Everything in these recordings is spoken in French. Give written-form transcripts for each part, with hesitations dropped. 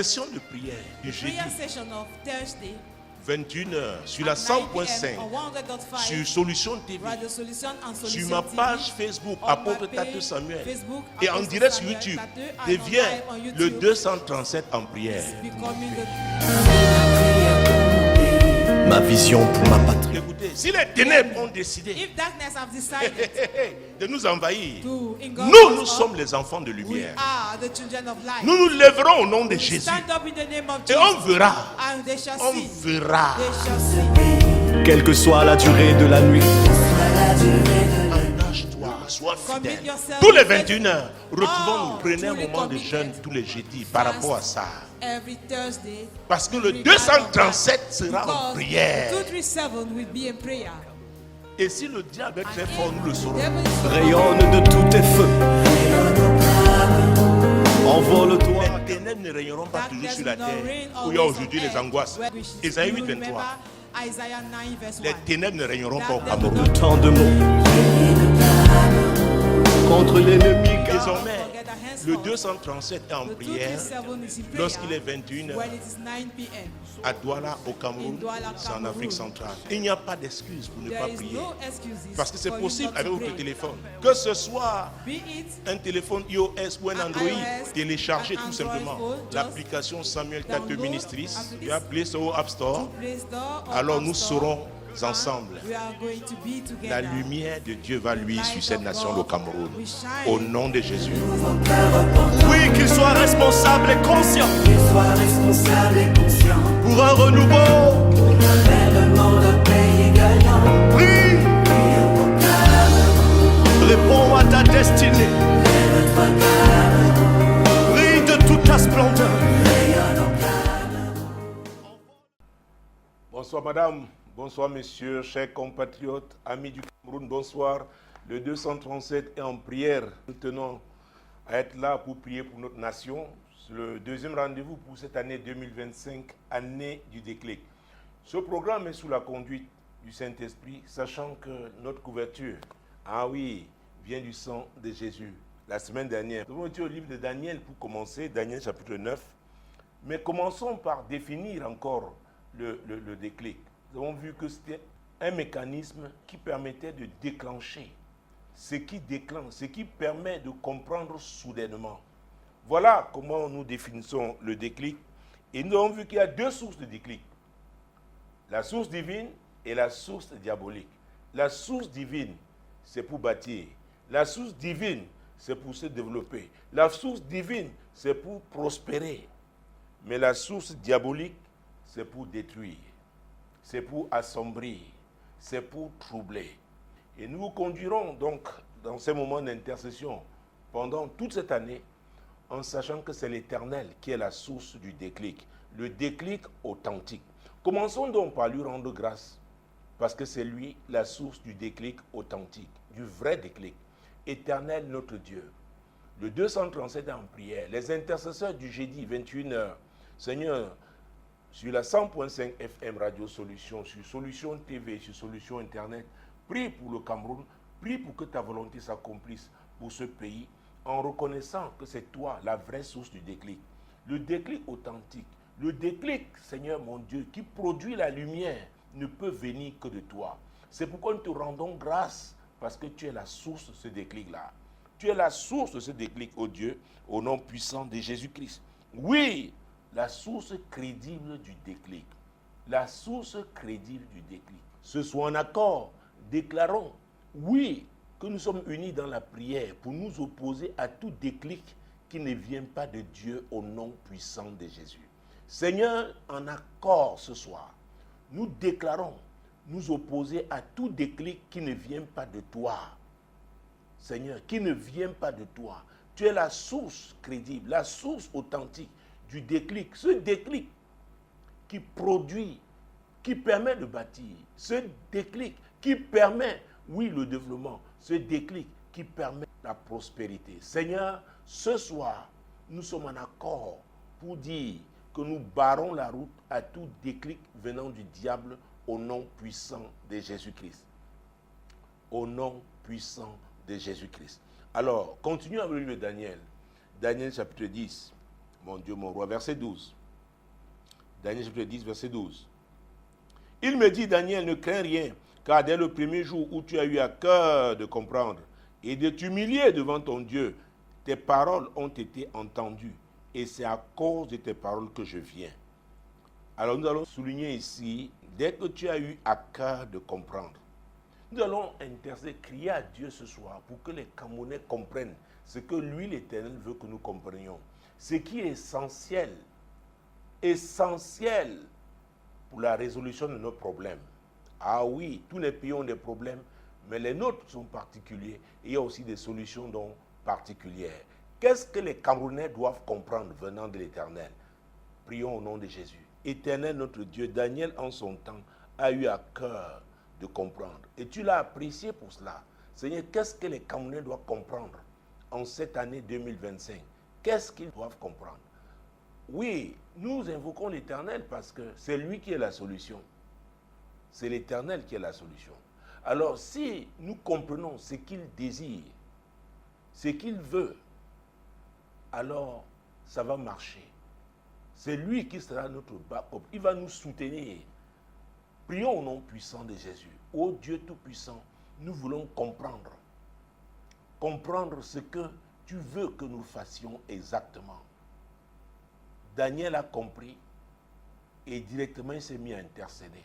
session de prière du jeudi, 21h, sur la 100.5, sur Solution TV, sur ma page Facebook, Apôtre Tate Samuel, et en direct sur YouTube, devient le 237 en prière. Ma vision pour ma patrie. Écoutez, si les ténèbres ont décidé de nous envahir, nous sommes les enfants de lumière. Nous nous lèverons au nom de Jésus. Et on verra. Quelle que soit la durée de la nuit. Engage-toi, sois fidèle. Tous les 21h, retrouvons-nous. Prenez un moment de jeûne tous les jeudis par rapport à ça. Parce que le 237 sera en prière. Et si le diable est très fort, nous le saurons. Rayonne de tous tes feux. Envole-toi. Les ténèbres ne régneront pas toujours sur la terre où il y a aujourd'hui les angoisses. Isaïe 8, 23. Les ténèbres ne régneront pas au Cameroun. Tant de mots contre l'ennemi. Désormais, le 237 est en prière lorsqu'il est 21h à Douala, au Cameroun, c'est en Afrique centrale. Il n'y a pas d'excuse pour ne pas prier. Parce que c'est possible avec votre téléphone. Que ce soit un téléphone iOS ou un Android, téléchargez tout simplement l'application Samuel Tate Ministries via Play Store ou App Store. Alors nous serons ensemble. La lumière de Dieu va luire sur cette nation, le Cameroun. Au nom de Jésus. Oui, qu'il soit responsable et conscient. Pour un renouveau. Prie. Réponds à ta destinée. Prie de toute ta splendeur. Bonsoir madame, bonsoir messieurs, chers compatriotes, amis du Cameroun, bonsoir. Le 237 est en prière. Nous tenons à être là pour prier pour notre nation. C'est le deuxième rendez-vous pour cette année 2025, année du déclic. Ce programme est sous la conduite du Saint-Esprit, sachant que notre couverture, vient du sang de Jésus. La semaine dernière, nous avons été au livre de Daniel pour commencer, Daniel chapitre 9. Mais commençons par définir encore le déclic. Nous avons vu que c'était un mécanisme qui permettait de déclencher ce qui déclenche, ce qui permet de comprendre soudainement. Voilà comment nous définissons le déclic. Et nous avons vu qu'il y a deux sources de déclic. La source divine et la source diabolique. La source divine, c'est pour bâtir. La source divine, c'est pour se développer. La source divine, c'est pour prospérer. Mais la source diabolique, c'est pour détruire. C'est pour assombrir. C'est pour troubler. Et nous vous conduirons donc dans ces moments d'intercession pendant toute cette année en sachant que c'est l'Éternel qui est la source du déclic, le déclic authentique. Commençons donc par lui rendre grâce parce que c'est lui la source du déclic authentique, du vrai déclic. Éternel notre Dieu, le 237 en prière, les intercesseurs du jeudi 21h, Seigneur, sur la 100.5 FM Radio Solution, sur Solution TV, sur Solution Internet, prie pour le Cameroun, prie pour que ta volonté s'accomplisse pour ce pays, en reconnaissant que c'est toi la vraie source du déclic. Le déclic authentique, le déclic, Seigneur mon Dieu, qui produit la lumière, ne peut venir que de toi. C'est pourquoi nous te rendons grâce, parce que tu es la source de ce déclic-là. Tu es la source de ce déclic, ô Dieu, au nom puissant de Jésus-Christ. Oui, la source crédible du déclic. La source crédible du déclic. Ce soit en accord, déclarons, oui, que nous sommes unis dans la prière pour nous opposer à tout déclic qui ne vient pas de Dieu au nom puissant de Jésus. Seigneur, en accord ce soir, nous déclarons nous opposer à tout déclic qui ne vient pas de toi. Seigneur, qui ne vient pas de toi. Tu es la source crédible, la source authentique du déclic. Ce déclic qui produit, qui permet de bâtir. Ce déclic qui permet, oui, le développement. Ce déclic qui permet la prospérité. Seigneur, ce soir, nous sommes en accord pour dire que nous barrons la route à tout déclic venant du diable au nom puissant de Jésus-Christ. Au nom puissant de Jésus-Christ. Alors, continuons avec le livre de Daniel. Daniel chapitre 10. mon Dieu, mon roi. Verset 12. Daniel chapitre 10, verset 12. Il me dit, Daniel, ne crains rien, car dès le premier jour où tu as eu à cœur de comprendre et de t'humilier devant ton Dieu, tes paroles ont été entendues, et c'est à cause de tes paroles que je viens. Alors nous allons souligner ici, dès que tu as eu à cœur de comprendre, nous allons intercéder, crier à Dieu ce soir pour que les Camerounais comprennent ce que lui, l'Éternel, veut que nous comprenions. Ce qui est essentiel pour la résolution de nos problèmes. Ah oui, tous les pays ont des problèmes, mais les nôtres sont particuliers et il y a aussi des solutions donc particulières. Qu'est-ce que les Camerounais doivent comprendre venant de l'Éternel? Prions au nom de Jésus. Éternel notre Dieu, Daniel en son temps a eu à cœur de comprendre. Et tu l'as apprécié pour cela. Seigneur, qu'est-ce que les Camerounais doivent comprendre en cette année 2025? Qu'est-ce qu'ils doivent comprendre? Oui, nous invoquons l'Éternel parce que c'est lui qui est la solution. C'est l'Éternel qui est la solution. Alors si nous comprenons ce qu'il désire, ce qu'il veut, alors ça va marcher. C'est lui qui sera notre backup. Il va nous soutenir. Prions au nom puissant de Jésus. Ô Dieu Tout-Puissant, nous voulons comprendre. Comprendre ce que tu veux que nous fassions exactement. Daniel a compris et directement il s'est mis à intercéder.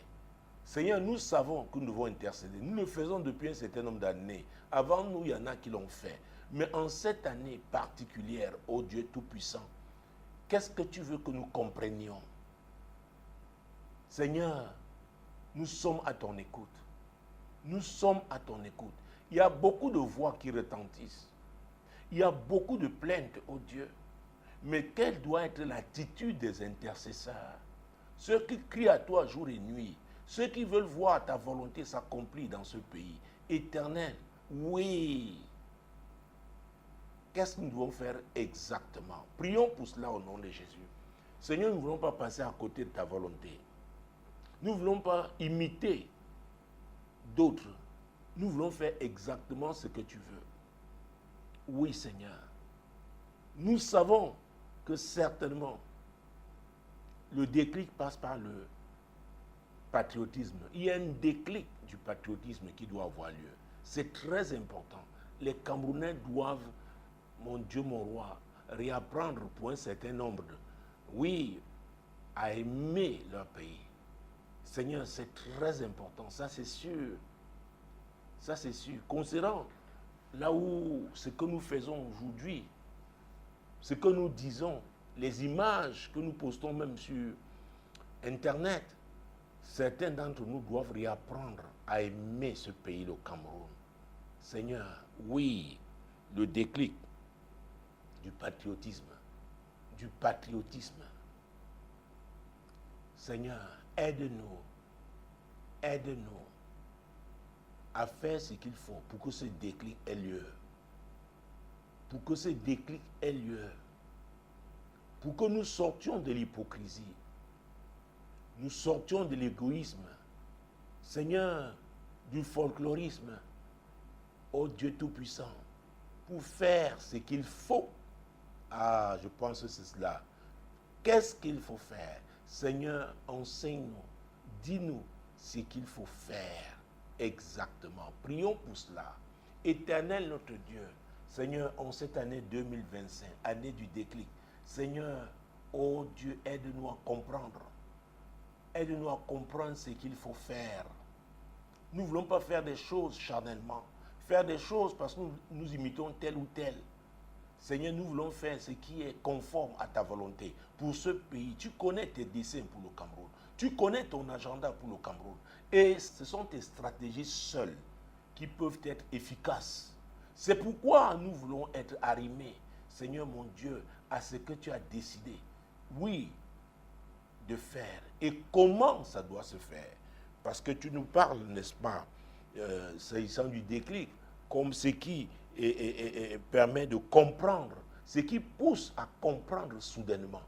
Seigneur, nous savons que nous devons intercéder. Nous le faisons depuis un certain nombre d'années. Avant nous, il y en a qui l'ont fait. Mais en cette année particulière, ô Dieu Tout-Puissant, qu'est-ce que tu veux que nous comprenions? Seigneur, nous sommes à ton écoute. Nous sommes à ton écoute. Il y a beaucoup de voix qui retentissent. Il y a beaucoup de plaintes, ô Dieu. Mais quelle doit être l'attitude des intercesseurs? Ceux qui crient à toi jour et nuit. Ceux qui veulent voir ta volonté s'accomplir dans ce pays. Éternel, oui. Qu'est-ce que nous devons faire exactement? Prions pour cela au nom de Jésus. Seigneur, nous ne voulons pas passer à côté de ta volonté. Nous ne voulons pas imiter d'autres. Nous voulons faire exactement ce que tu veux. Oui, Seigneur. Nous savons que certainement, le déclic passe par le patriotisme. Il y a un déclic du patriotisme qui doit avoir lieu. C'est très important. Les Camerounais doivent, mon Dieu, mon roi, réapprendre pour un certain nombre oui, à aimer leur pays. Seigneur, c'est très important, ça c'est sûr. Ça c'est sûr. Considérant là où ce que nous faisons aujourd'hui, ce que nous disons, les images que nous postons même sur Internet, certains d'entre nous doivent réapprendre à aimer ce pays, le Cameroun. Seigneur, oui, le déclic du patriotisme. Seigneur, aide-nous à faire ce qu'il faut pour que ce déclic ait lieu. Pour que ce déclic ait lieu. Pour que nous sortions de l'hypocrisie. Nous sortions de l'égoïsme. Seigneur, du folklorisme. Ô Dieu Tout-Puissant, pour faire ce qu'il faut. Ah, je pense que c'est cela. Qu'est-ce qu'il faut faire? Seigneur, enseigne-nous. Dis-nous ce qu'il faut faire exactement. Prions pour cela. Éternel notre Dieu, Seigneur, en cette année 2025, année du déclic, Seigneur, oh Dieu, aide-nous à comprendre. Aide-nous à comprendre ce qu'il faut faire. Nous ne voulons pas faire des choses charnellement. Faire des choses parce que nous imitons tel ou tel. Seigneur, nous voulons faire ce qui est conforme à ta volonté. Pour ce pays, tu connais tes desseins pour le Cameroun. Tu connais ton agenda pour le Cameroun. Et ce sont tes stratégies seules qui peuvent être efficaces. C'est pourquoi nous voulons être arrimés, Seigneur mon Dieu, à ce que tu as décidé, oui, de faire. Et comment ça doit se faire? Parce que tu nous parles, n'est-ce pas, s'agissant du déclic, comme ce qui permet de comprendre, ce qui pousse à comprendre soudainement.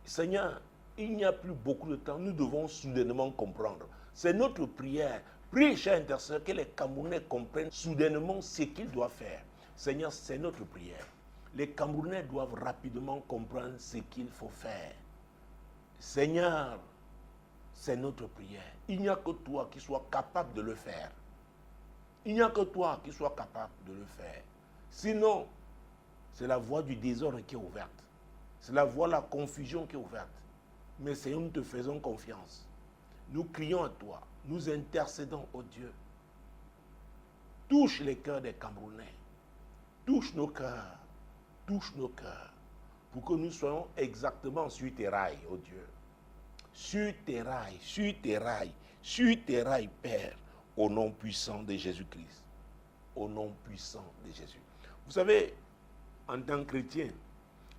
Seigneur, il n'y a plus beaucoup de temps, nous devons soudainement comprendre. C'est notre prière. Prie, cher intercesseur, que les Camerounais comprennent soudainement ce qu'ils doivent faire. Seigneur, c'est notre prière. Les Camerounais doivent rapidement comprendre ce qu'il faut faire. Seigneur, c'est notre prière. Il n'y a que toi qui sois capable de le faire. Il n'y a que toi qui sois capable de le faire. Sinon, c'est la voie du désordre qui est ouverte. C'est la voie de la confusion qui est ouverte. Mais Seigneur, nous te faisons confiance. Nous crions à toi. Nous intercédons au Dieu. Touche les cœurs des Camerounais. Touche nos cœurs. Touche nos cœurs. Pour que nous soyons exactement sur tes rails, oh Dieu. Sur tes rails, sur tes rails, sur tes rails, Père, au nom puissant de Jésus-Christ. Au nom puissant de Jésus. Vous savez, en tant que chrétien,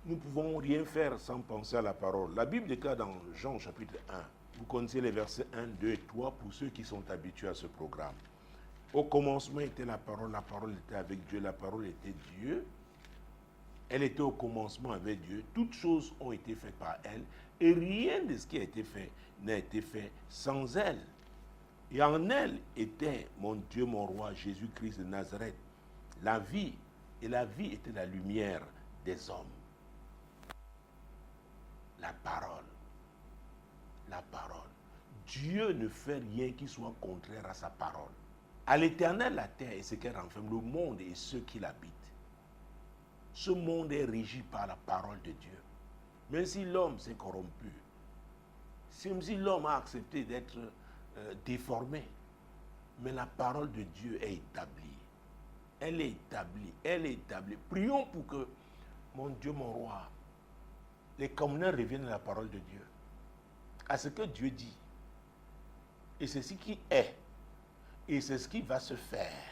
nous ne pouvons rien faire sans penser à la parole. La Bible déclare dans Jean chapitre 1, vous connaissez les versets 1, 2 et 3 pour ceux qui sont habitués à ce programme. Au commencement était la parole était avec Dieu, la parole était Dieu. Elle était au commencement avec Dieu. Toutes choses ont été faites par elle et rien de ce qui a été fait n'a été fait sans elle. Et en elle était mon Dieu, mon roi, Jésus-Christ de Nazareth, la vie. Et la vie était la lumière des hommes. La parole. La parole. Dieu ne fait rien qui soit contraire à sa parole. À l'Éternel, la terre et ce qu'elle renferme, le monde et ceux qui l'habitent. Ce monde est régi par la parole de Dieu. Même si l'homme s'est corrompu, même si l'homme a accepté d'être déformé, mais la parole de Dieu est établie. Elle est établie, elle est établie. Prions pour que, mon Dieu, mon roi, les Camerounais reviennent à la parole de Dieu, à ce que Dieu dit. Et c'est ce qui est, et c'est ce qui va se faire.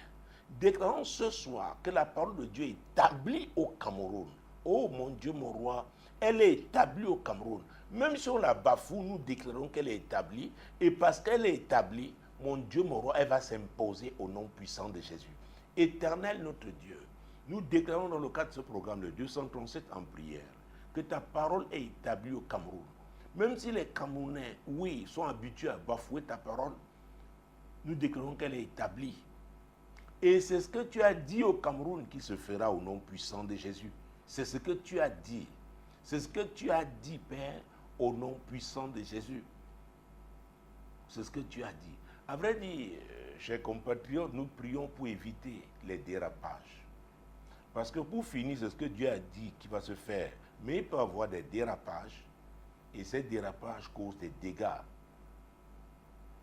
Déclarons ce soir que la parole de Dieu est établie au Cameroun. Oh mon Dieu, mon roi, elle est établie au Cameroun. Même si on la bafoue, nous déclarons qu'elle est établie. Et parce qu'elle est établie, mon Dieu, mon roi, elle va s'imposer au nom puissant de Jésus. Éternel notre Dieu, nous déclarons dans le cadre de ce programme, le 237 en prière, que ta parole est établie au Cameroun. Même si les Camerounais, oui, sont habitués à bafouer ta parole, nous déclarons qu'elle est établie. Et c'est ce que tu as dit au Cameroun qui se fera au nom puissant de Jésus. C'est ce que tu as dit. C'est ce que tu as dit, Père, au nom puissant de Jésus. C'est ce que tu as dit. À vrai dire, chers compatriotes, nous prions pour éviter les dérapages. Parce que pour finir, c'est ce que Dieu a dit qui va se faire. Mais il peut y avoir des dérapages. Et ces dérapages causent des dégâts.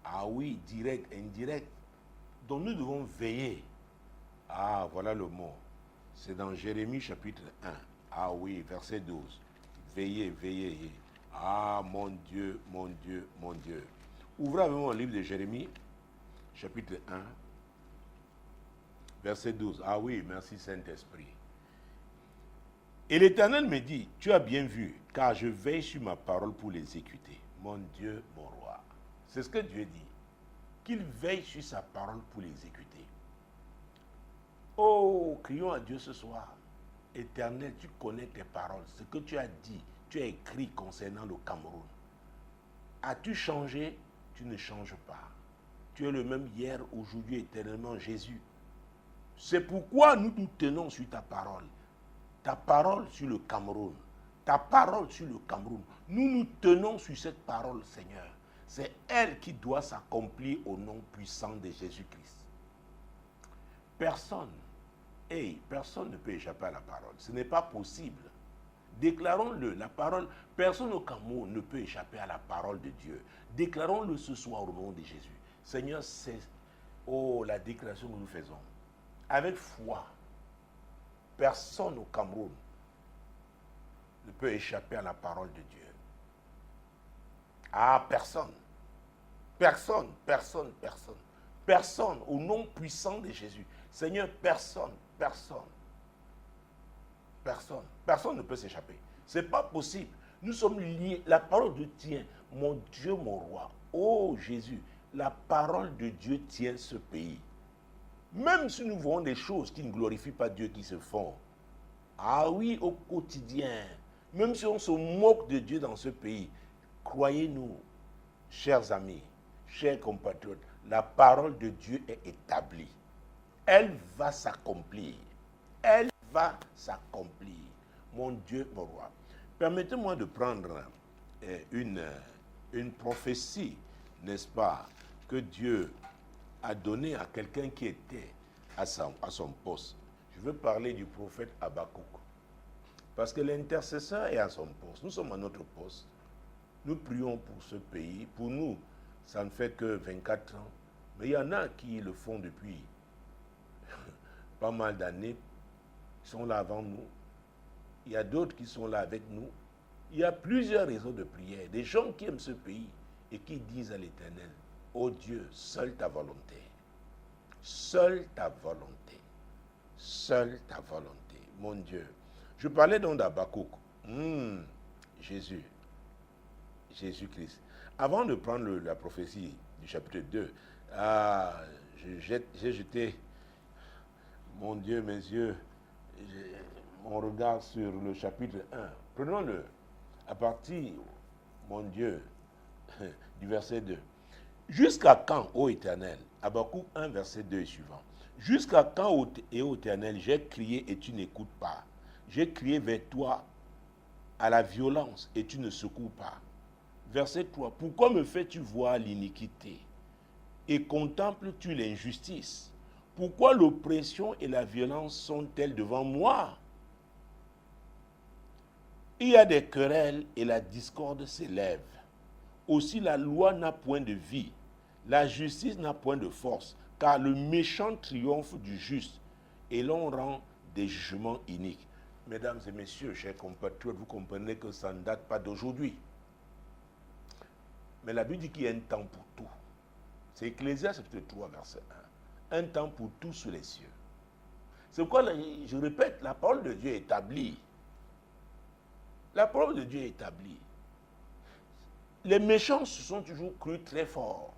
Ah oui, direct, indirect. Donc nous devons veiller. Ah, voilà le mot. C'est dans Jérémie chapitre 1. Ah oui, verset 12. Veillez, veillez. Ah, mon Dieu, mon Dieu, mon Dieu. Ouvrez avec moi le livre de Jérémie, chapitre 1, verset 12. Ah oui, merci Saint-Esprit. Et l'Éternel me dit, tu as bien vu, car je veille sur ma parole pour l'exécuter. Mon Dieu, mon roi. C'est ce que Dieu dit. Qu'il veille sur sa parole pour l'exécuter. Oh, crions à Dieu ce soir. Éternel, tu connais tes paroles. Ce que tu as dit, tu as écrit concernant le Cameroun. As-tu changé? Tu ne changes pas. Tu es le même hier, aujourd'hui, éternellement, Jésus. C'est pourquoi nous nous tenons sur ta parole. Ta parole sur le Cameroun. Ta parole sur le Cameroun. Nous nous tenons sur cette parole, Seigneur. C'est elle qui doit s'accomplir au nom puissant de Jésus-Christ. Personne ne peut échapper à la parole. Ce n'est pas possible. Déclarons-le, la parole, personne au Cameroun ne peut échapper à la parole de Dieu. Déclarons-le ce soir au nom de Jésus. Seigneur, c'est la déclaration que nous faisons. Avec foi, personne au Cameroun ne peut échapper à la parole de Dieu. Ah, personne. Personne, personne, personne. Personne, au nom puissant de Jésus. Seigneur, personne, personne. Personne. Personne ne peut s'échapper. Ce n'est pas possible. Nous sommes liés. La parole de Dieu tient. Mon Dieu, mon roi. Oh Jésus, la parole de Dieu tient ce pays. Même si nous voyons des choses qui ne glorifient pas Dieu qui se font. Ah oui, au quotidien. Même si on se moque de Dieu dans ce pays. Croyez-nous, chers amis, chers compatriotes, la parole de Dieu est établie. Elle va s'accomplir. Elle va s'accomplir. mon Dieu, mon roi. Permettez-moi de prendre une prophétie, n'est-ce pas, que Dieu a donnée à quelqu'un qui était à son poste. Je veux parler du prophète Habakkuk. Parce que l'intercesseur est à son poste. Nous sommes à notre poste. Nous prions pour ce pays. Pour nous, ça ne fait que 24 ans. Mais il y en a qui le font depuis pas mal d'années. Ils sont là avant nous. Il y a d'autres qui sont là avec nous. Il y a plusieurs réseaux de prière. Des gens qui aiment ce pays et qui disent à l'Éternel, ô Dieu, seule ta volonté. Seule ta volonté. Seule ta volonté. Mon Dieu. Je parlais donc d'Habakkuk. Jésus-Christ. Avant de prendre la prophétie du chapitre 2, j'ai jeté, mon Dieu, mes yeux, mon regard sur le chapitre 1. Prenons-le à partir, mon Dieu, du verset 2. Jusqu'à quand, ô Éternel, Habakkuk 1, verset 2 et suivant. Jusqu'à quand, ô Éternel, j'ai crié et tu n'écoutes pas. J'ai crié vers toi à la violence et tu ne secours pas. Verset 3. Pourquoi me fais-tu voir l'iniquité et contemples-tu l'injustice? Pourquoi l'oppression et la violence sont-elles devant moi? Il y a des querelles et la discorde s'élève. Aussi la loi n'a point de vie, la justice n'a point de force, car le méchant triomphe du juste et l'on rend des jugements iniques. Mesdames et messieurs, chers compatriotes, vous comprenez que ça ne date pas d'aujourd'hui. Mais la Bible dit qu'il y a un temps pour tout. C'est Ecclésiaste chapitre 3, verset 1. Un temps pour tout sous les cieux. C'est pourquoi, je répète, la parole de Dieu est établie. La parole de Dieu est établie. Les méchants se sont toujours crus très forts.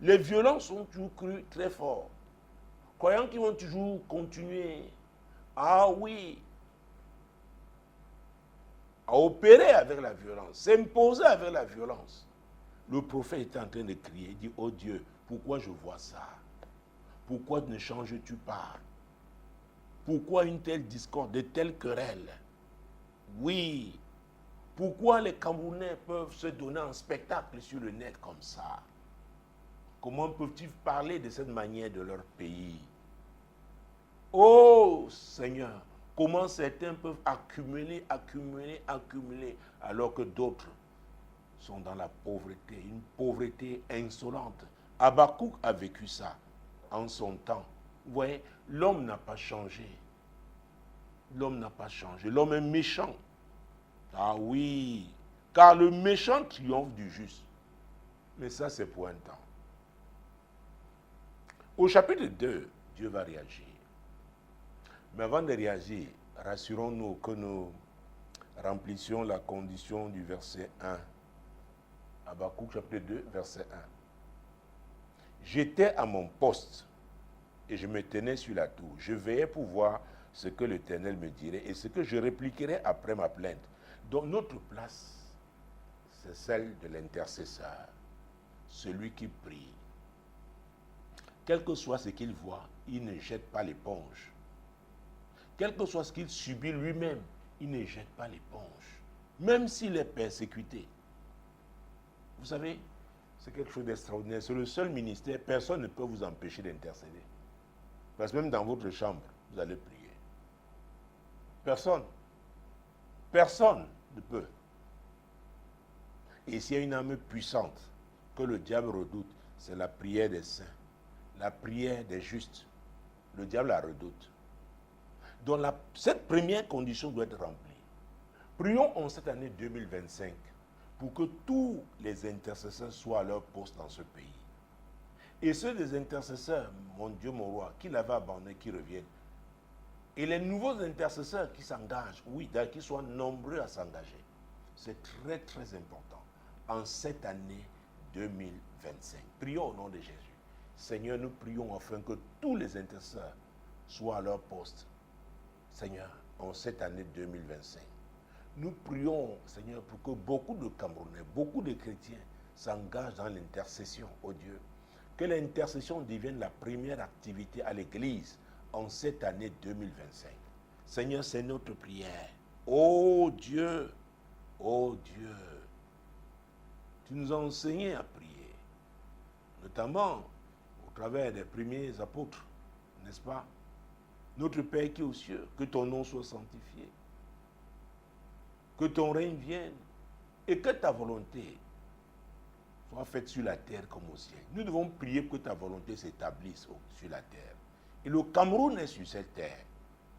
Les violents sont toujours crus très forts. Croyant qu'ils vont toujours continuer. Ah oui. À opérer avec la violence, s'imposer avec la violence. Le prophète était en train de crier, il dit, oh Dieu, pourquoi je vois ça? Pourquoi ne changes-tu pas? Pourquoi une telle discorde, de telles querelles? Oui. Pourquoi les Camerounais peuvent se donner un spectacle sur le net comme ça? Comment peuvent-ils parler de cette manière de leur pays? Oh Seigneur, comment certains peuvent accumuler, alors que d'autres sont dans la pauvreté, une pauvreté insolente. Habakkuk a vécu ça en son temps. Vous voyez, l'homme n'a pas changé. L'homme n'a pas changé. L'homme est méchant. Ah oui, car le méchant triomphe du juste. Mais ça, c'est pour un temps. Au chapitre 2, Dieu va réagir. Mais avant de réagir, rassurons-nous que nous remplissions la condition du verset 1. Habakkuk chapitre 2, verset 1. J'étais à mon poste et je me tenais sur la tour. Je veillais pour voir ce que l'Éternel me dirait et ce que je répliquerais après ma plainte. Donc notre place, c'est celle de l'intercesseur, celui qui prie. Quel que soit ce qu'il voit, il ne jette pas l'éponge. Quel que soit ce qu'il subit lui-même, il ne jette pas l'éponge, même s'il est persécuté. Vous savez, c'est quelque chose d'extraordinaire. C'est le seul ministère, personne ne peut vous empêcher d'intercéder. Parce que même dans votre chambre, vous allez prier. Personne. Personne ne peut. Et s'il y a une arme puissante que le diable redoute, c'est la prière des saints, la prière des justes. Le diable la redoute. Donc cette première condition doit être remplie. Prions en cette année 2025 pour que tous les intercesseurs soient à leur poste dans ce pays. Et ceux des intercesseurs, mon Dieu, mon roi, qui l'avaient abandonné, qui reviennent. Et les nouveaux intercesseurs qui s'engagent, oui, qui soient nombreux à s'engager. C'est très, très important en cette année 2025. Prions au nom de Jésus. Seigneur, nous prions afin que tous les intercesseurs soient à leur poste. Seigneur, en cette année 2025. Nous prions, Seigneur, pour que beaucoup de Camerounais, beaucoup de chrétiens s'engagent dans l'intercession, oh Dieu. Que l'intercession devienne la première activité à l'Église en cette année 2025. Seigneur, c'est notre prière. Oh Dieu, tu nous as enseigné à prier, notamment au travers des premiers apôtres, n'est-ce pas? Notre Père qui est aux cieux, que ton nom soit sanctifié, que ton règne vienne et que ta volonté soit faite sur la terre comme au ciel. Nous devons prier pour que ta volonté s'établisse sur la terre. Et le Cameroun est sur cette terre.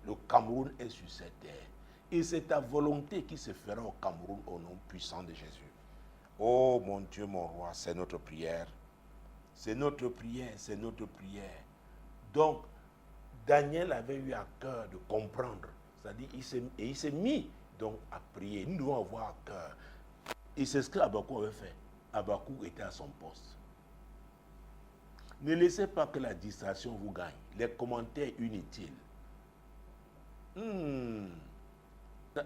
Le Cameroun est sur cette terre. Et c'est ta volonté qui se fera au Cameroun au nom puissant de Jésus. Oh mon Dieu, mon roi, c'est notre prière. C'est notre prière, c'est notre prière. Donc, Daniel avait eu à cœur de comprendre. C'est-à-dire, il s'est mis donc à prier. Nous devons avoir à cœur. Et c'est ce que Habakkuk avait fait. Habakkuk était à son poste. Ne laissez pas que la distraction vous gagne. Les commentaires inutiles.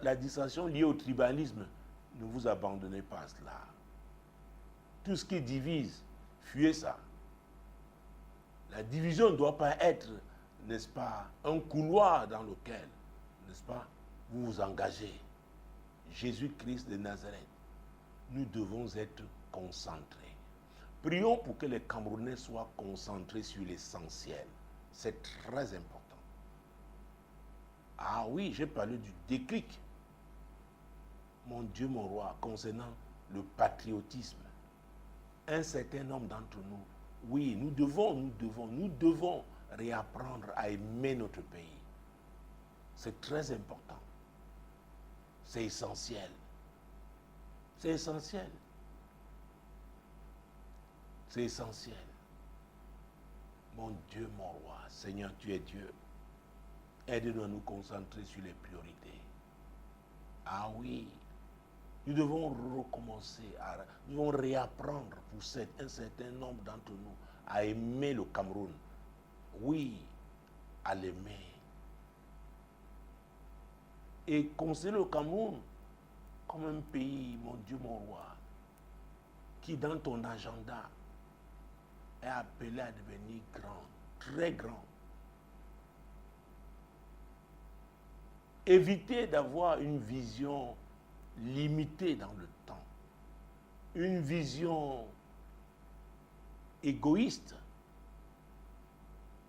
La distraction liée au tribalisme, ne vous abandonnez pas à cela. Tout ce qui divise, fuyez ça. La division ne doit pas être, n'est-ce pas, un couloir dans lequel, n'est-ce pas, vous vous engagez. Jésus-Christ de Nazareth, nous devons être concentrés. Prions pour que les Camerounais soient concentrés sur l'essentiel. C'est très important. Ah oui, j'ai parlé du déclic. Mon Dieu, mon roi, concernant le patriotisme. Un certain nombre d'entre nous, oui, nous devons réapprendre à aimer notre pays. C'est très important. C'est essentiel. C'est essentiel. C'est essentiel. Mon Dieu, mon roi, Seigneur, tu es Dieu. Aide-nous à nous concentrer sur les priorités. Ah oui, nous devons recommencer, nous devons réapprendre pour un certain nombre d'entre nous à aimer le Cameroun. Oui, à l'aimer. Et considérer le Cameroun comme un pays, mon Dieu, mon roi, qui dans ton agenda est appelé à devenir grand, très grand. Évitez d'avoir une vision limitée dans le temps, une vision égoïste,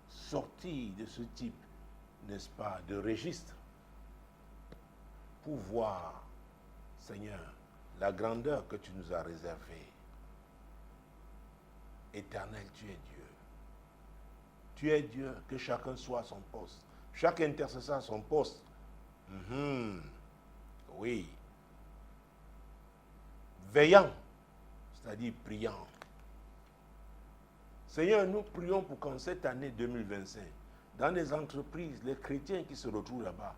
sortie de ce type, n'est-ce pas, de registre, pour voir, Seigneur, la grandeur que tu nous as réservée. Éternel, tu es Dieu. Tu es Dieu, que chacun soit à son poste. Chaque intercesseur à son poste. Oui. Veillant, c'est-à-dire priant. Seigneur, nous prions pour qu'en cette année 2025, dans les entreprises, les chrétiens qui se retrouvent là-bas,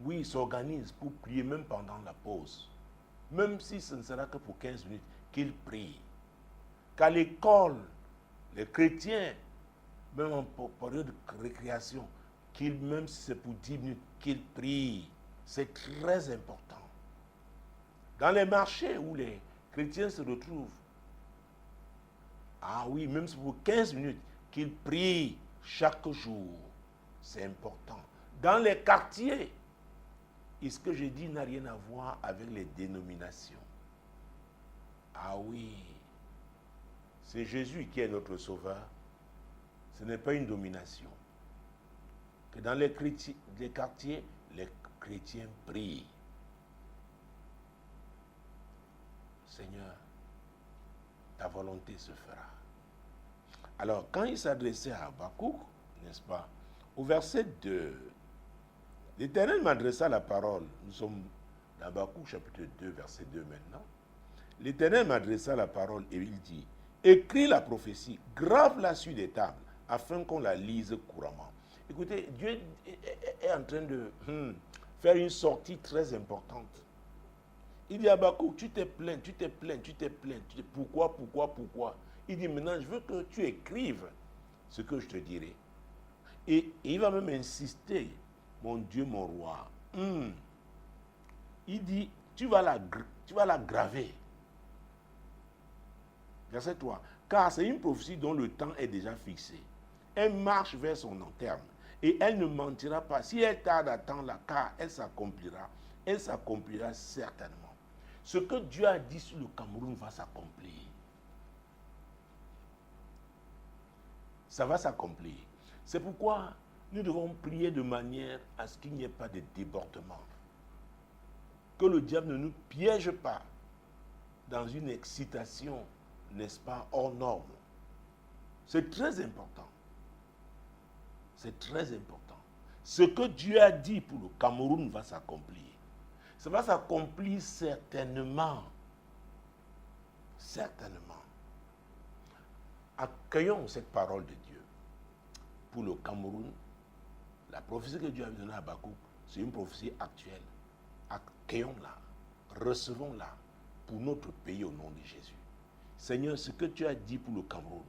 oui, s'organisent pour prier même pendant la pause. Même si ce ne sera que pour 15 minutes, qu'ils prient. Qu'à l'école, les chrétiens, même en période de récréation, qu'ils, même si c'est pour 10 minutes, qu'ils prient. C'est très important. Dans les marchés où les chrétiens se retrouvent, ah oui, même si pour 15 minutes, qu'ils prient chaque jour. C'est important. Dans les quartiers, et ce que je dis n'a rien à voir avec les dénominations. Ah oui, c'est Jésus qui est notre sauveur. Ce n'est pas une domination. Que dans les quartiers, les chrétiens prient. Seigneur, ta volonté se fera. Alors, quand il s'adressait à Habakkuk, n'est-ce pas, au verset 2, l'Éternel m'adressa la parole. Nous sommes dans Habakkuk chapitre 2, verset 2 maintenant. L'Éternel m'adressa la parole et il dit, écris la prophétie, grave-la sur des tables, afin qu'on la lise couramment. Écoutez, Dieu est en train de faire une sortie très importante. Il dit à Habakkuk, tu t'es plaint. Pourquoi? Il dit, maintenant, je veux que tu écrives ce que je te dirai. Et il va même insister, mon Dieu, mon roi. Il dit, tu vas la graver. Verset 3. Car c'est une prophétie dont le temps est déjà fixé. Elle marche vers son terme. Et elle ne mentira pas. Si elle tarde à temps là, car elle s'accomplira certainement. Ce que Dieu a dit sur le Cameroun va s'accomplir. Ça va s'accomplir. C'est pourquoi nous devons prier de manière à ce qu'il n'y ait pas de débordement. Que le diable ne nous piège pas dans une excitation, n'est-ce pas, hors norme. C'est très important. C'est très important. Ce que Dieu a dit pour le Cameroun va s'accomplir. Ça va s'accomplir certainement. Certainement. Accueillons cette parole de Dieu. Pour le Cameroun, la prophétie que Dieu a donnée à Habakkuk, c'est une prophétie actuelle. Accueillons-la, recevons-la pour notre pays au nom de Jésus. Seigneur, ce que tu as dit pour le Cameroun,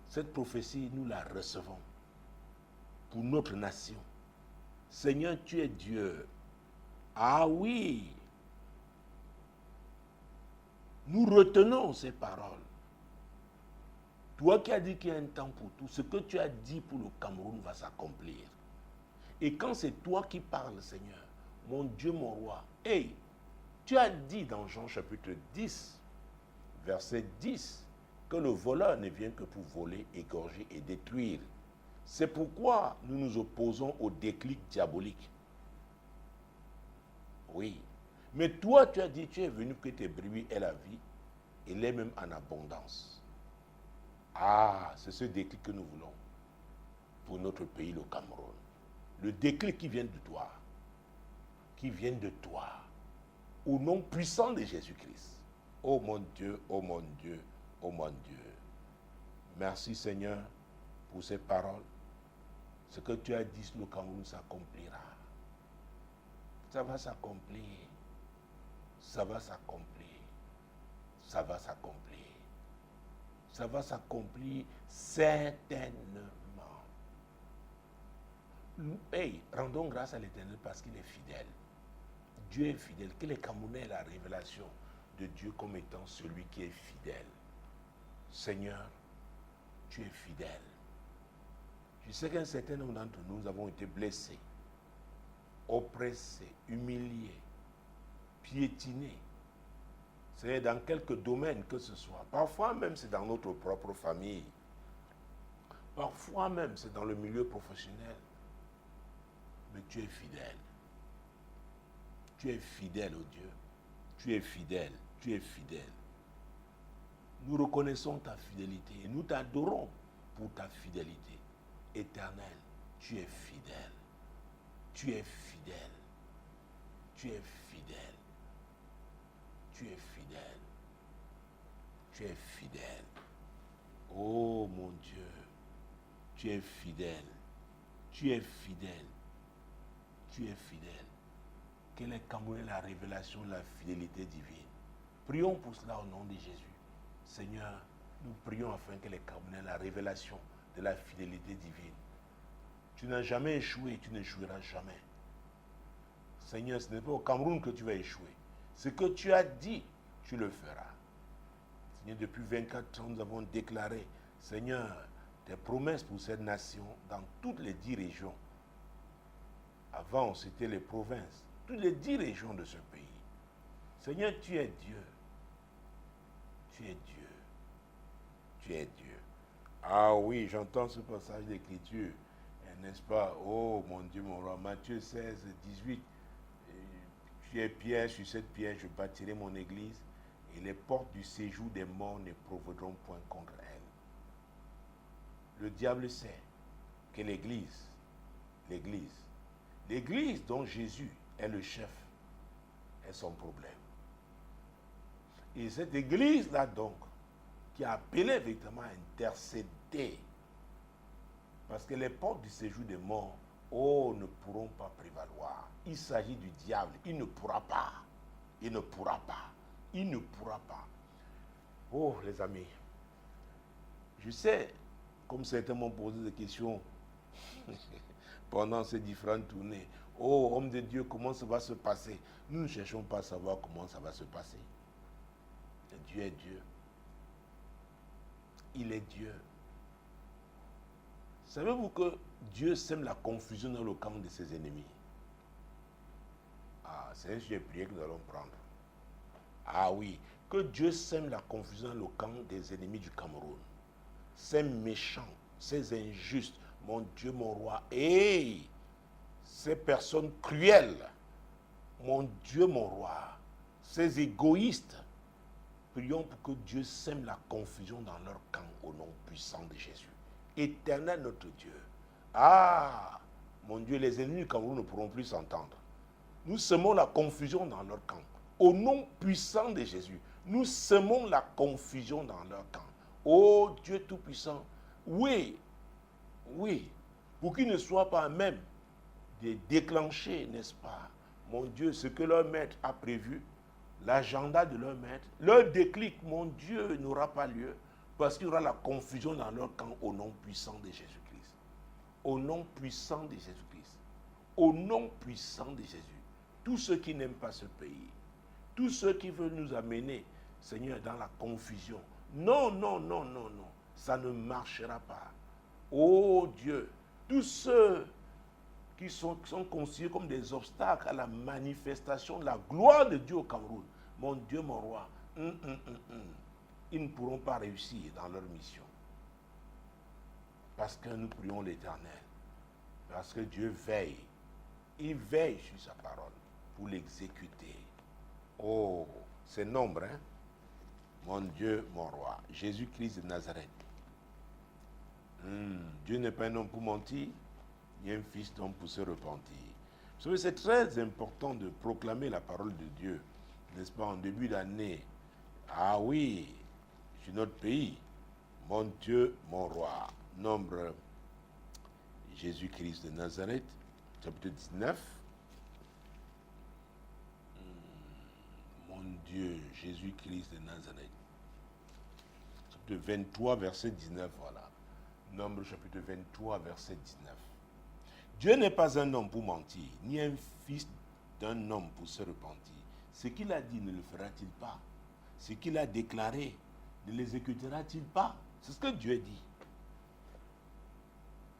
cette prophétie, nous la recevons pour notre nation. Seigneur, tu es Dieu. Ah oui, nous retenons ces paroles. Toi qui as dit qu'il y a un temps pour tout, ce que tu as dit pour le Cameroun va s'accomplir. Et quand c'est toi qui parles, Seigneur, mon Dieu, mon roi, hey, tu as dit dans Jean chapitre 10, verset 10, que le voleur ne vient que pour voler, égorger et détruire. C'est pourquoi nous nous opposons au déclic diabolique. Oui. Mais toi, tu as dit, tu es venu que tes brebis aient la vie, et l'est même en abondance. Ah, c'est ce déclic que nous voulons pour notre pays, le Cameroun. Le déclic qui vient de toi. Qui vient de toi. Au nom puissant de Jésus-Christ. Oh mon Dieu, oh mon Dieu, oh mon Dieu. Merci Seigneur pour ces paroles. Ce que tu as dit sur le Cameroun s'accomplira. Ça va s'accomplir. Ça va s'accomplir. Ça va s'accomplir. Ça va s'accomplir certainement. Hey, rendons grâce à l'Éternel parce qu'il est fidèle. Dieu est fidèle. Que les Camerounais aient la révélation de Dieu comme étant celui qui est fidèle. Seigneur, tu es fidèle. Je sais qu'un certain nombre d'entre nous avons été blessés, oppressés, humiliés, piétinés. C'est dans quelques domaines que ce soit. Parfois même c'est dans notre propre famille. Parfois même c'est dans le milieu professionnel. Mais tu es fidèle. Tu es fidèle, oh Dieu. Tu es fidèle. Tu es fidèle. Nous reconnaissons ta fidélité et nous t'adorons pour ta fidélité éternelle. Tu es fidèle. Tu es fidèle. Tu es fidèle. Tu es fidèle. Tu es fidèle. Oh mon Dieu. Tu es fidèle. Tu es fidèle. Tu es fidèle. Que les Camerounais la révélation de la fidélité divine. Prions pour cela au nom de Jésus. Seigneur, nous prions afin que les Camerounais aient la révélation de la fidélité divine. Tu n'as jamais échoué, tu n'échoueras jamais. Seigneur, ce n'est pas au Cameroun que tu vas échouer. Ce que tu as dit, tu le feras. Seigneur, depuis 24 ans, nous avons déclaré, Seigneur, tes promesses pour cette nation dans toutes les 10 régions. Avant, c'était les provinces. Toutes les 10 régions de ce pays. Seigneur, tu es Dieu. Tu es Dieu. Tu es Dieu. Ah oui, j'entends ce passage d'écriture. N'est-ce pas? Oh mon Dieu, mon roi. Matthieu 16, 18. Tu es pierre, sur cette pierre, je bâtirai mon église. Et les portes du séjour des morts ne provoqueront point contre elle. Le diable sait que l'église dont Jésus est le chef, est son problème. Et cette église-là donc, qui a appelé véritablement à intercéder, parce que les portes du séjour des morts, ne pourront pas prévaloir. Il s'agit du diable, il ne pourra pas. Il ne pourra pas. Il ne pourra pas. Oh les amis, je sais, comme certains m'ont posé des questions pendant ces différentes tournées. Oh, homme de Dieu, comment ça va se passer? Nous ne cherchons pas à savoir comment ça va se passer. Dieu est Dieu. Il est Dieu. Savez-vous que Dieu sème la confusion dans le camp de ses ennemis? Ah, c'est un sujet prié que nous allons prendre. Ah oui, que Dieu sème la confusion dans le camp des ennemis du Cameroun. Ces méchants, ces injustes, mon Dieu, mon roi, et ces personnes cruelles, mon Dieu, mon roi, ces égoïstes, prions pour que Dieu sème la confusion dans leur camp au nom puissant de Jésus. Éternel notre Dieu. Ah, mon Dieu, les ennemis du Cameroun ne pourront plus s'entendre. Nous semons la confusion dans leur camp. Au nom puissant de Jésus, nous semons la confusion dans leur camp. Oh Dieu Tout-Puissant, oui, pour qu'ils ne soient pas même de déclencher, n'est-ce pas, mon Dieu, ce que leur maître a prévu, l'agenda de leur maître, leur déclic, mon Dieu, n'aura pas lieu, parce qu'il y aura la confusion dans leur camp au nom puissant de Jésus-Christ. Au nom puissant de Jésus-Christ. Au nom puissant de Jésus. Tous ceux qui n'aiment pas ce pays, tous ceux qui veulent nous amener, Seigneur, dans la confusion. Non, ça ne marchera pas. Oh Dieu, tous ceux qui sont considérés comme des obstacles à la manifestation de la gloire de Dieu au Cameroun, mon Dieu, mon roi, ils ne pourront pas réussir dans leur mission. Parce que nous prions l'Éternel. Parce que Dieu veille. Il veille sur sa parole pour l'exécuter. Oh, c'est nombre, hein? Mon Dieu, mon roi, Jésus-Christ de Nazareth. Dieu n'est pas un homme pour mentir, ni un fils d'homme pour se repentir. Vous savez, c'est très important de proclamer la parole de Dieu, n'est-ce pas, en début d'année. Ah oui, sur notre pays, mon Dieu, mon roi. Nombre, Jésus-Christ de Nazareth, chapitre 19. Mon Dieu, Jésus-Christ de Nazareth. Chapitre 23, verset 19, voilà. Nombre chapitre 23, verset 19. Dieu n'est pas un homme pour mentir, ni un fils d'un homme pour se repentir. Ce qu'il a dit, ne le fera-t-il pas? Ce qu'il a déclaré, ne l'exécutera-t-il pas? C'est ce que Dieu dit.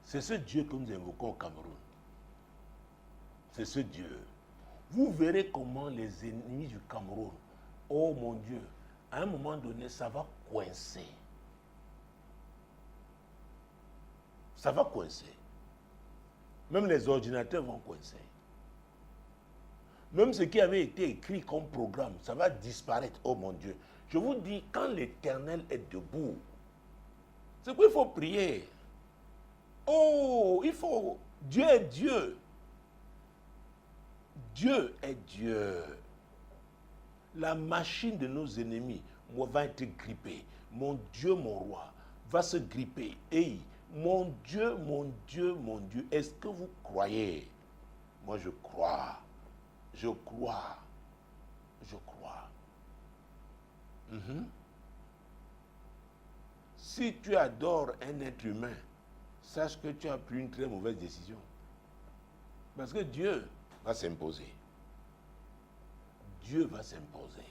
C'est ce Dieu que nous invoquons au Cameroun. C'est ce Dieu. Vous verrez comment les ennemis du Cameroun, oh mon Dieu, à un moment donné, ça va coincer. Ça va coincer. Même les ordinateurs vont coincer. Même ce qui avait été écrit comme programme, ça va disparaître, oh mon Dieu. Je vous dis, quand l'Éternel est debout, c'est qu'il faut prier. Oh, il faut... Dieu est Dieu. Dieu est Dieu. La machine de nos ennemis va être grippée. Mon Dieu, mon roi, va se gripper. Et mon Dieu, mon Dieu, mon Dieu, est-ce que vous croyez? Moi, je crois. Je crois. Je crois. Si tu adores un être humain, sache que tu as pris une très mauvaise décision. Parce que Dieu va s'imposer. Dieu va s'imposer.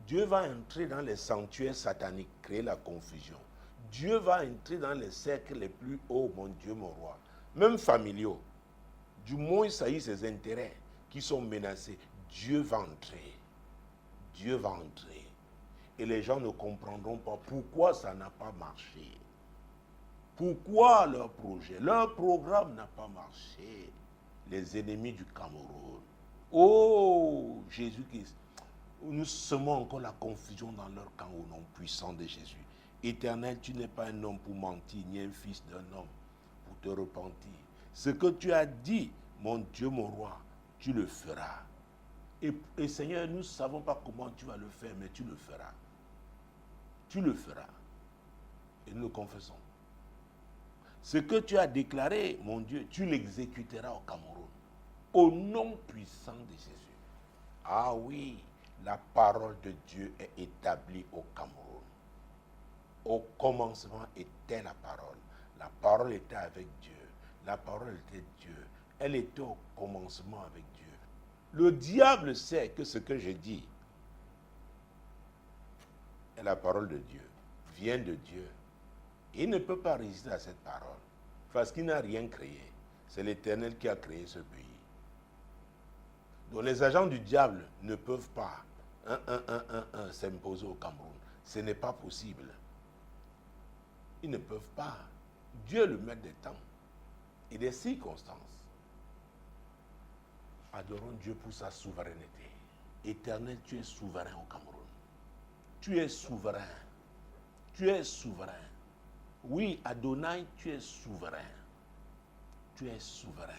Dieu va entrer dans les sanctuaires sataniques, créer la confusion. Dieu va entrer dans les cercles les plus hauts, mon Dieu, mon roi. Même familiaux. Du moins, il s'agit de ses intérêts qui sont menacés. Dieu va entrer. Dieu va entrer. Et les gens ne comprendront pas pourquoi ça n'a pas marché. Pourquoi leur projet, leur programme n'a pas marché. Les ennemis du Cameroun. Oh, Jésus-Christ. Nous semons encore la confusion dans leur camp au nom puissant de Jésus. Éternel, tu n'es pas un homme pour mentir, ni un fils d'un homme pour te repentir. Ce que tu as dit, mon Dieu, mon roi, tu le feras. Et Seigneur, nous ne savons pas comment tu vas le faire, mais tu le feras. Tu le feras. Et nous le confessons. Ce que tu as déclaré, mon Dieu, tu l'exécuteras au Cameroun. Au nom puissant de Jésus. Ah oui, la parole de Dieu est établie au Cameroun. Au commencement était la parole. La parole était avec Dieu. La parole était Dieu. Elle était au commencement avec Dieu. Le diable sait que ce que je dis est la parole de Dieu, vient de Dieu Il ne peut pas résister à cette parole. Parce qu'il n'a rien créé. C'est l'Éternel qui a créé ce pays. Donc les agents du diable ne peuvent pas s'imposer au Cameroun. Ce n'est pas possible. Ils ne peuvent pas. Dieu est le maître des temps et des circonstances. Adorons Dieu pour sa souveraineté. Éternel, tu es souverain au Cameroun. Tu es souverain. Tu es souverain. Oui, Adonai, tu es souverain. Tu es souverain.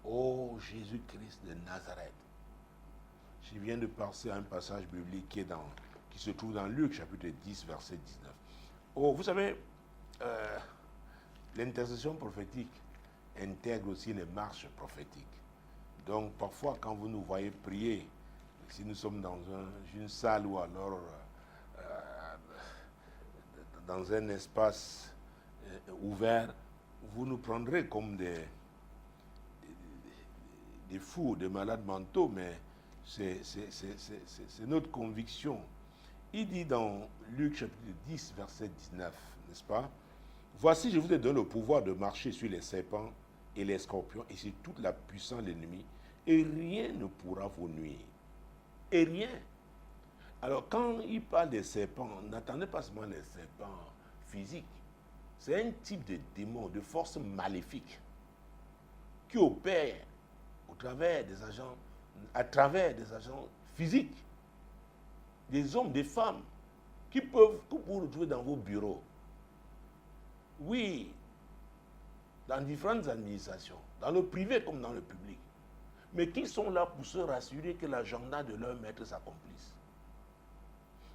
Oh Jésus-Christ de Nazareth. Je viens de passer à un passage biblique qui se trouve dans Luc chapitre 10, verset 19. Oh, vous savez, l'intercession prophétique intègre aussi les marches prophétiques. Donc parfois quand vous nous voyez prier, si nous sommes dans une salle ou alors dans un espace ouvert, vous nous prendrez comme des fous, des malades mentaux, mais c'est notre conviction. Il dit dans Luc chapitre 10, verset 19, n'est-ce pas? Voici, je vous ai donné le pouvoir de marcher sur les serpents et les scorpions et sur toute la puissance de l'ennemi, et rien ne pourra vous nuire. Et rien. Alors, quand il parle des serpents, n'attendez pas seulement les serpents physiques. C'est un type de démon, de force maléfique qui opère à travers des agents physiques. Des hommes, des femmes qui peuvent vous retrouver dans vos bureaux. Oui, dans différentes administrations, dans le privé comme dans le public. Mais qui sont là pour se rassurer que l'agenda de leur maître s'accomplisse.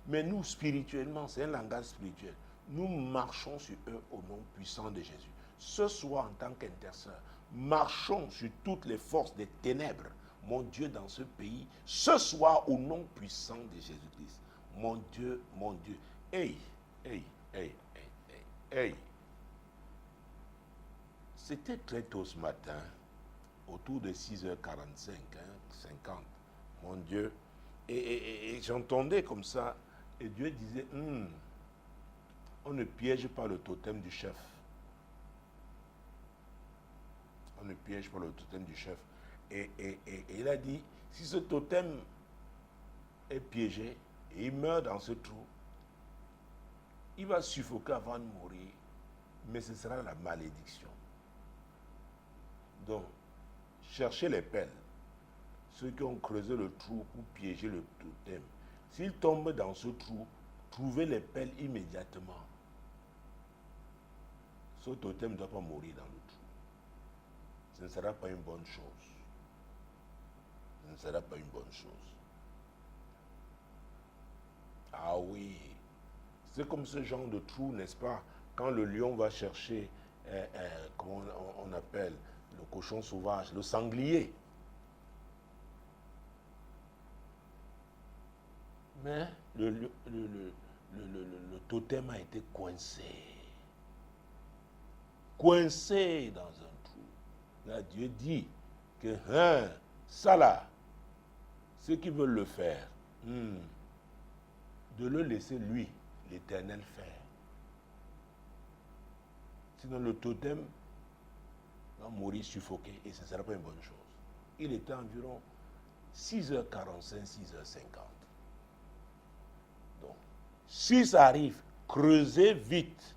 Mais nous, spirituellement, c'est un langage spirituel. Nous marchons sur eux au nom puissant de Jésus. Ce soir, en tant qu'intercesseur, marchons sur toutes les forces des ténèbres, mon Dieu, dans ce pays. Ce soir, au nom puissant de Jésus-Christ. Mon Dieu, mon Dieu. Hey. C'était très tôt ce matin, autour de 6h45, 50, mon Dieu. Et j'entendais comme ça, et Dieu disait, on ne piège pas le totem du chef. On ne piège pas le totem du chef. Et il a dit, si ce totem est piégé, et il meurt dans ce trou, il va suffoquer avant de mourir, mais ce sera la malédiction. Donc, cherchez les pelles, ceux qui ont creusé le trou pour piéger le totem. S'ils tombent dans ce trou, trouvez les pelles immédiatement. Ce totem ne doit pas mourir dans le trou. Ce ne sera pas une bonne chose. Ce ne sera pas une bonne chose. Ah oui, c'est comme ce genre de trou, n'est-ce pas? Quand le lion va chercher, comment on appelle, le cochon sauvage, le sanglier. Mais le totem a été coincé. Coincé dans un trou. Là, Dieu dit que, ça là, ceux qui veulent le faire, de le laisser lui, l'Éternel, faire. Sinon le totem va mourir suffoqué et ce ne sera pas une bonne chose. Il était environ 6h45, 6h50. Donc, si ça arrive, creusez vite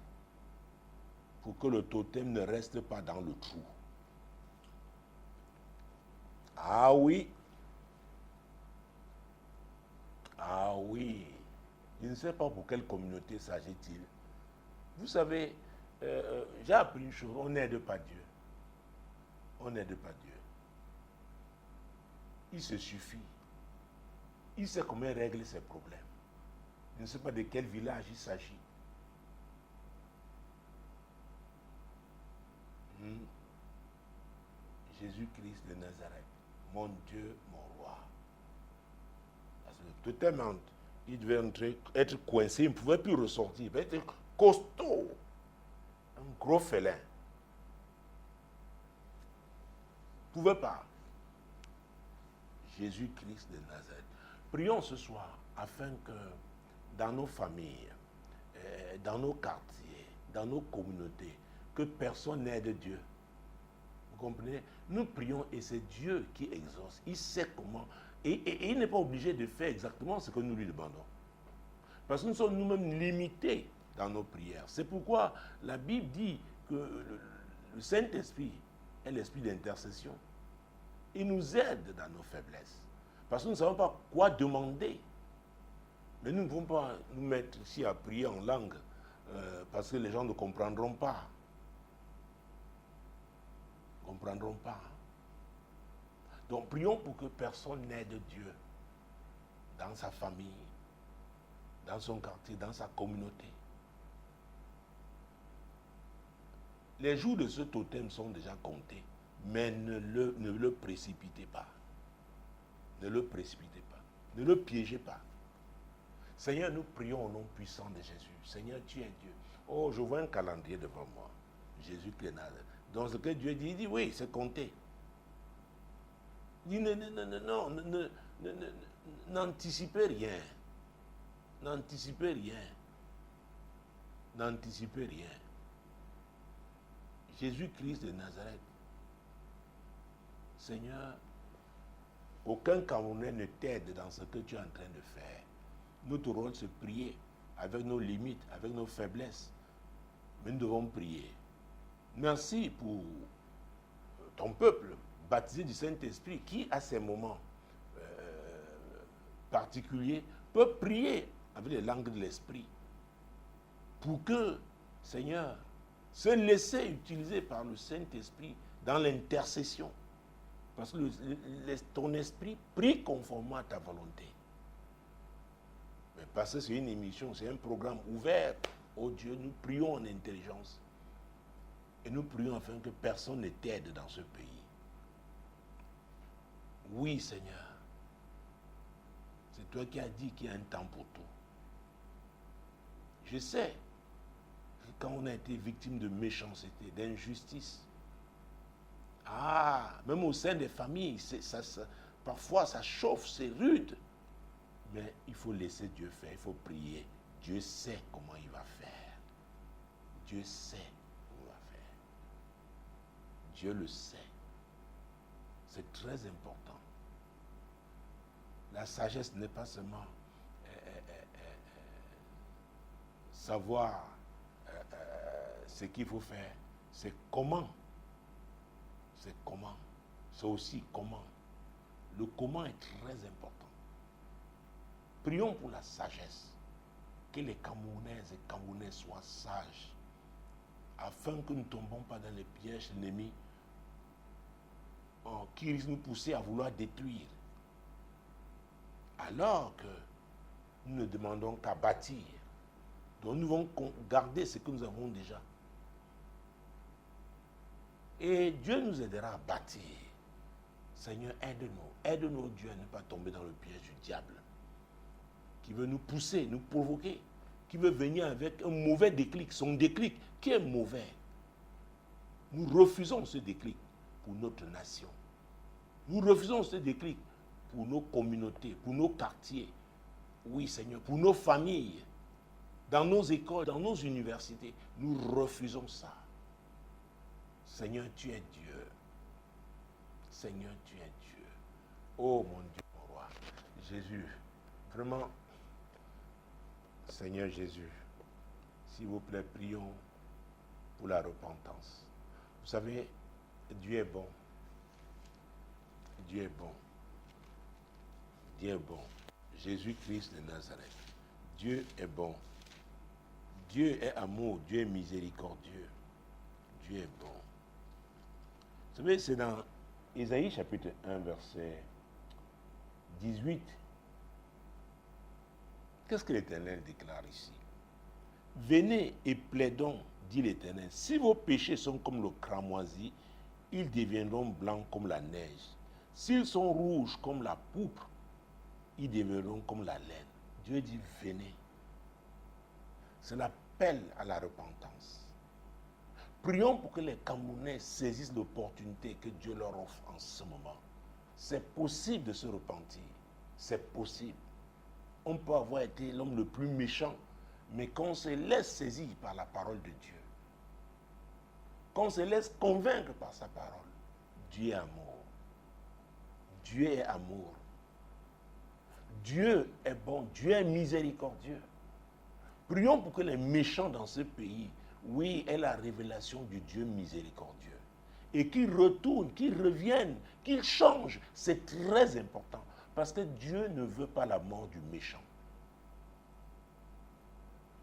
pour que le totem ne reste pas dans le trou. Ah oui. Ah oui. Je ne sais pas pour quelle communauté s'agit-il. Vous savez, j'ai appris une chose, on n'aide pas Dieu. On n'aide pas Dieu. Il se suffit. Il sait comment régler ses problèmes. Je ne sais pas de quel village il s'agit. Jésus-Christ de Nazareth, mon Dieu, mon roi. Parce que le totem, il devait être coincé, il ne pouvait plus ressortir. Il devait être costaud. Un gros félin. Il ne pouvait pas. Jésus-Christ de Nazareth. Prions ce soir afin que dans nos familles, dans nos quartiers, dans nos communautés, que personne n'aide Dieu. Vous comprenez? Nous prions et c'est Dieu qui exauce. Il sait comment. Et il n'est pas obligé de faire exactement ce que nous lui demandons. Parce que nous sommes nous-mêmes limités dans nos prières. C'est pourquoi la Bible dit que le Saint-Esprit est l'esprit d'intercession. Il nous aide dans nos faiblesses. Parce que nous ne savons pas quoi demander. Mais nous ne pouvons pas nous mettre ici à prier en langue parce que les gens ne comprendront pas. Ne comprendront pas. Donc prions pour que personne n'aide Dieu dans sa famille, dans son quartier, dans sa communauté. Les jours de ce totem sont déjà comptés, mais ne le précipitez pas. Ne le précipitez pas. Ne le piégez pas. Seigneur, nous prions au nom puissant de Jésus. Seigneur, tu es Dieu. Oh, je vois un calendrier devant moi. Jésus-Christ de Nazareth. Donc ce que Dieu dit, il dit oui, c'est compté. Il dit non, n'anticipez rien. N'anticipez rien. N'anticipez rien. Jésus-Christ de Nazareth. Seigneur, aucun Camerounais ne t'aide dans ce que tu es en train de faire. Notre rôle, c'est prier avec nos limites, avec nos faiblesses. Mais nous devons prier. Merci pour ton peuple baptisé du Saint-Esprit qui, à ces moments particuliers, peut prier avec les langues de l'Esprit pour que, Seigneur, se laisser utiliser par le Saint-Esprit dans l'intercession. Parce que ton esprit prie conformément à ta volonté. Mais parce que c'est une émission, c'est un programme ouvert. Oh Dieu, nous prions en intelligence. Et nous prions afin que personne ne t'aide dans ce pays. Oui, Seigneur. C'est toi qui as dit qu'il y a un temps pour tout. Je sais que quand on a été victime de méchanceté, d'injustice, même au sein des familles, parfois ça chauffe, c'est rude. Mais il faut laisser Dieu faire, il faut prier. Dieu sait comment il va faire. Dieu sait comment il va faire. Dieu le sait. C'est très important. La sagesse n'est pas seulement savoir ce qu'il faut faire, c'est comment. C'est comment. C'est aussi comment. Le comment est très important. Prions pour la sagesse. Que les Camerounaises et Camerounais soient sages. Afin que nous ne tombons pas dans les pièges de l'ennemi qui risquent de nous pousser à vouloir détruire. Alors que nous ne demandons qu'à bâtir. Donc nous devons garder ce que nous avons déjà. Et Dieu nous aidera à bâtir. Seigneur, aide-nous. Aide-nous, Dieu, à ne pas tomber dans le piège du diable. Qui veut nous pousser, nous provoquer. Qui veut venir avec un mauvais déclic. Son déclic qui est mauvais. Nous refusons ce déclic pour notre nation. Nous refusons ce déclic pour nos communautés, pour nos quartiers. Oui, Seigneur, pour nos familles. Dans nos écoles, dans nos universités. Nous refusons ça. Seigneur, tu es Dieu. Seigneur, tu es Dieu. Oh mon Dieu, mon roi. Jésus, vraiment, Seigneur Jésus, s'il vous plaît, prions pour la repentance. Vous savez, Dieu est bon. Dieu est bon. Dieu est bon. Jésus-Christ de Nazareth. Dieu est bon. Dieu est amour. Dieu est miséricordieux. Dieu est bon. Vous savez, c'est dans Ésaïe chapitre 1, verset 18. Qu'est-ce que l'Éternel déclare ici? Venez et plaidons, dit l'Éternel. Si vos péchés sont comme le cramoisi, ils deviendront blancs comme la neige. S'ils sont rouges comme la pourpre, ils deviendront comme la laine. Dieu dit, venez. C'est l'appel à la repentance. Prions pour que les Camerounais saisissent l'opportunité que Dieu leur offre en ce moment. C'est possible de se repentir. C'est possible. On peut avoir été l'homme le plus méchant, mais qu'on se laisse saisir par la parole de Dieu. Qu'on se laisse convaincre par sa parole. Dieu est amour. Dieu est amour. Dieu est bon. Dieu est miséricordieux. Prions pour que les méchants dans ce pays, oui, aient la révélation du Dieu miséricordieux. Et qu'ils retournent, qu'ils reviennent, qu'ils changent. C'est très important. Parce que Dieu ne veut pas la mort du méchant.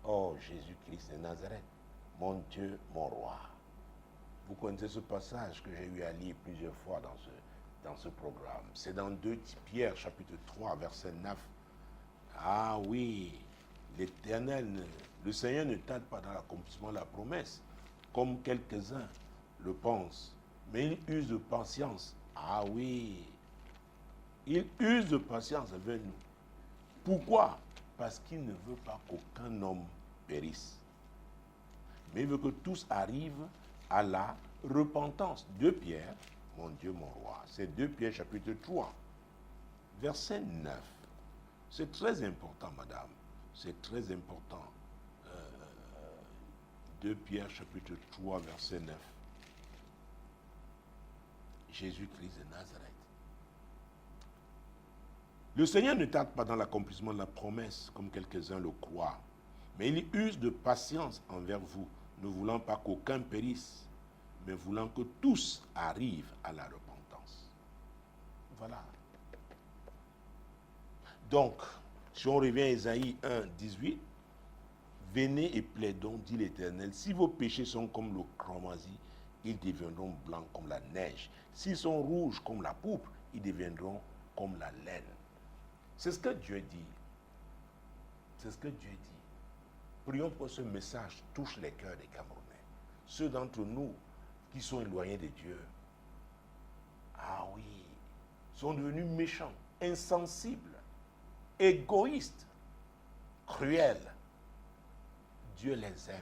Oh, Jésus-Christ de Nazareth, mon Dieu, mon roi. Vous connaissez ce passage que j'ai eu à lire plusieurs fois dans ce programme. C'est dans 2 Pierre, chapitre 3, verset 9. Ah oui, l'Éternel, le Seigneur ne tarde pas dans l'accomplissement de la promesse, comme quelques-uns le pensent. Mais il use de patience. Ah oui, il use de patience avec nous. Pourquoi? Parce qu'il ne veut pas qu'aucun homme périsse. Mais il veut que tous arrivent à la repentance. 2 Pierre, mon Dieu, mon roi. C'est 2 Pierre chapitre 3, verset 9. C'est très important, madame. C'est très important. 2 Pierre chapitre 3, verset 9. Jésus-Christ de Nazareth. Le Seigneur ne tarde pas dans l'accomplissement de la promesse, comme quelques-uns le croient, mais il use de patience envers vous, ne voulant pas qu'aucun périsse, mais voulant que tous arrivent à la repentance. Voilà. Donc, si on revient à Ésaïe 1, 18, « Venez et plaidons, dit l'Éternel, si vos péchés sont comme le cramoisi, ils deviendront blancs comme la neige. S'ils sont rouges comme la pourpre, ils deviendront comme la laine. » C'est ce que Dieu dit. C'est ce que Dieu dit. Prions pour que ce message touche les cœurs des Camerounais. Ceux d'entre nous qui sont éloignés de Dieu. Ah oui, sont devenus méchants, insensibles, égoïstes, cruels. Dieu les aime.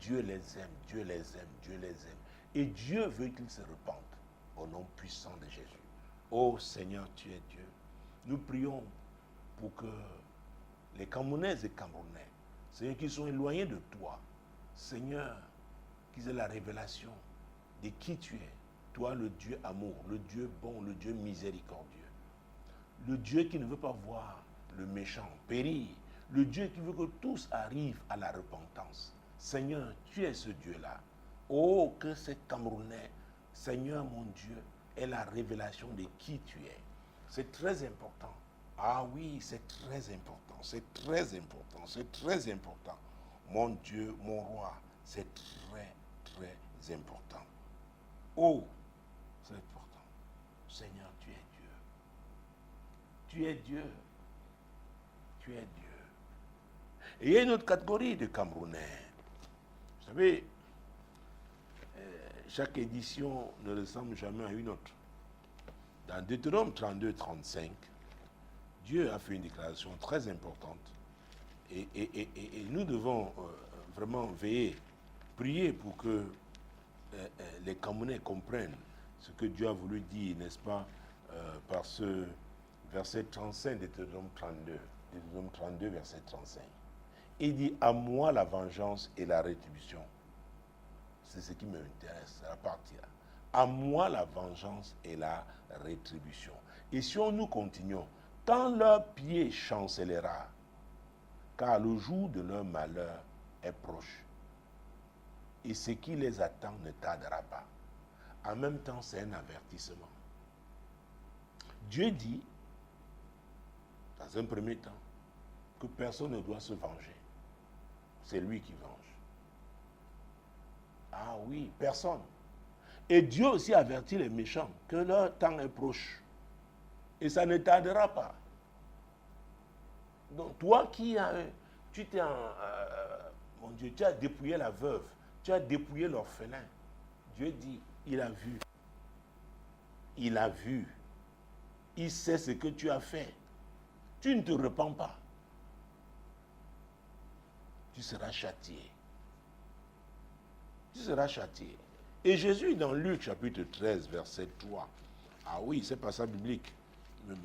Dieu les aime, Dieu les aime, Dieu les aime. Et Dieu veut qu'ils se repentent au nom puissant de Jésus. Oh Seigneur, tu es Dieu. Nous prions pour que les Camerounaises et Camerounais, Seigneur, qui sont éloignés de toi, Seigneur, qu'ils aient la révélation de qui tu es. Toi, le Dieu amour, le Dieu bon, le Dieu miséricordieux. Le Dieu qui ne veut pas voir le méchant périr. Le Dieu qui veut que tous arrivent à la repentance. Seigneur, tu es ce Dieu-là. Oh, que ces Camerounais, Seigneur mon Dieu, aient la révélation de qui tu es. C'est très important. Ah oui, c'est très important. C'est très important. C'est très important. Mon Dieu, mon roi, c'est très, très important. Oh, c'est important. Seigneur, tu es Dieu. Tu es Dieu. Tu es Dieu. Et il y a une autre catégorie de Camerounais. Vous savez, chaque édition ne ressemble jamais à une autre. Dans Deutéronome 32, 35, Dieu a fait une déclaration très importante. Et nous devons vraiment veiller, prier pour que les Camerounais comprennent ce que Dieu a voulu dire, n'est-ce pas, par ce verset 35 de Deutéronome 32. Deutéronome 32, verset 35. Il dit, à moi la vengeance et la rétribution. C'est ce qui m'intéresse, la partie là. À moi la vengeance et la rétribution. Et si nous continuons, quand leur pied chancellera, car le jour de leur malheur est proche, et ce qui les attend ne tardera pas. En même temps, c'est un avertissement. Dieu dit, dans un premier temps, que personne ne doit se venger. C'est lui qui venge. Ah oui, personne. Et Dieu aussi avertit les méchants que leur temps est proche. Et ça ne tardera pas. Donc toi qui as, tu t'es mon Dieu, tu as dépouillé la veuve, tu as dépouillé l'orphelin. Dieu dit, il a vu. Il a vu. Il sait ce que tu as fait. Tu ne te repens pas. Tu seras châtié. Tu seras châtié. Et Jésus, dans Luc chapitre 13, verset 3, ah oui, ces passages bibliques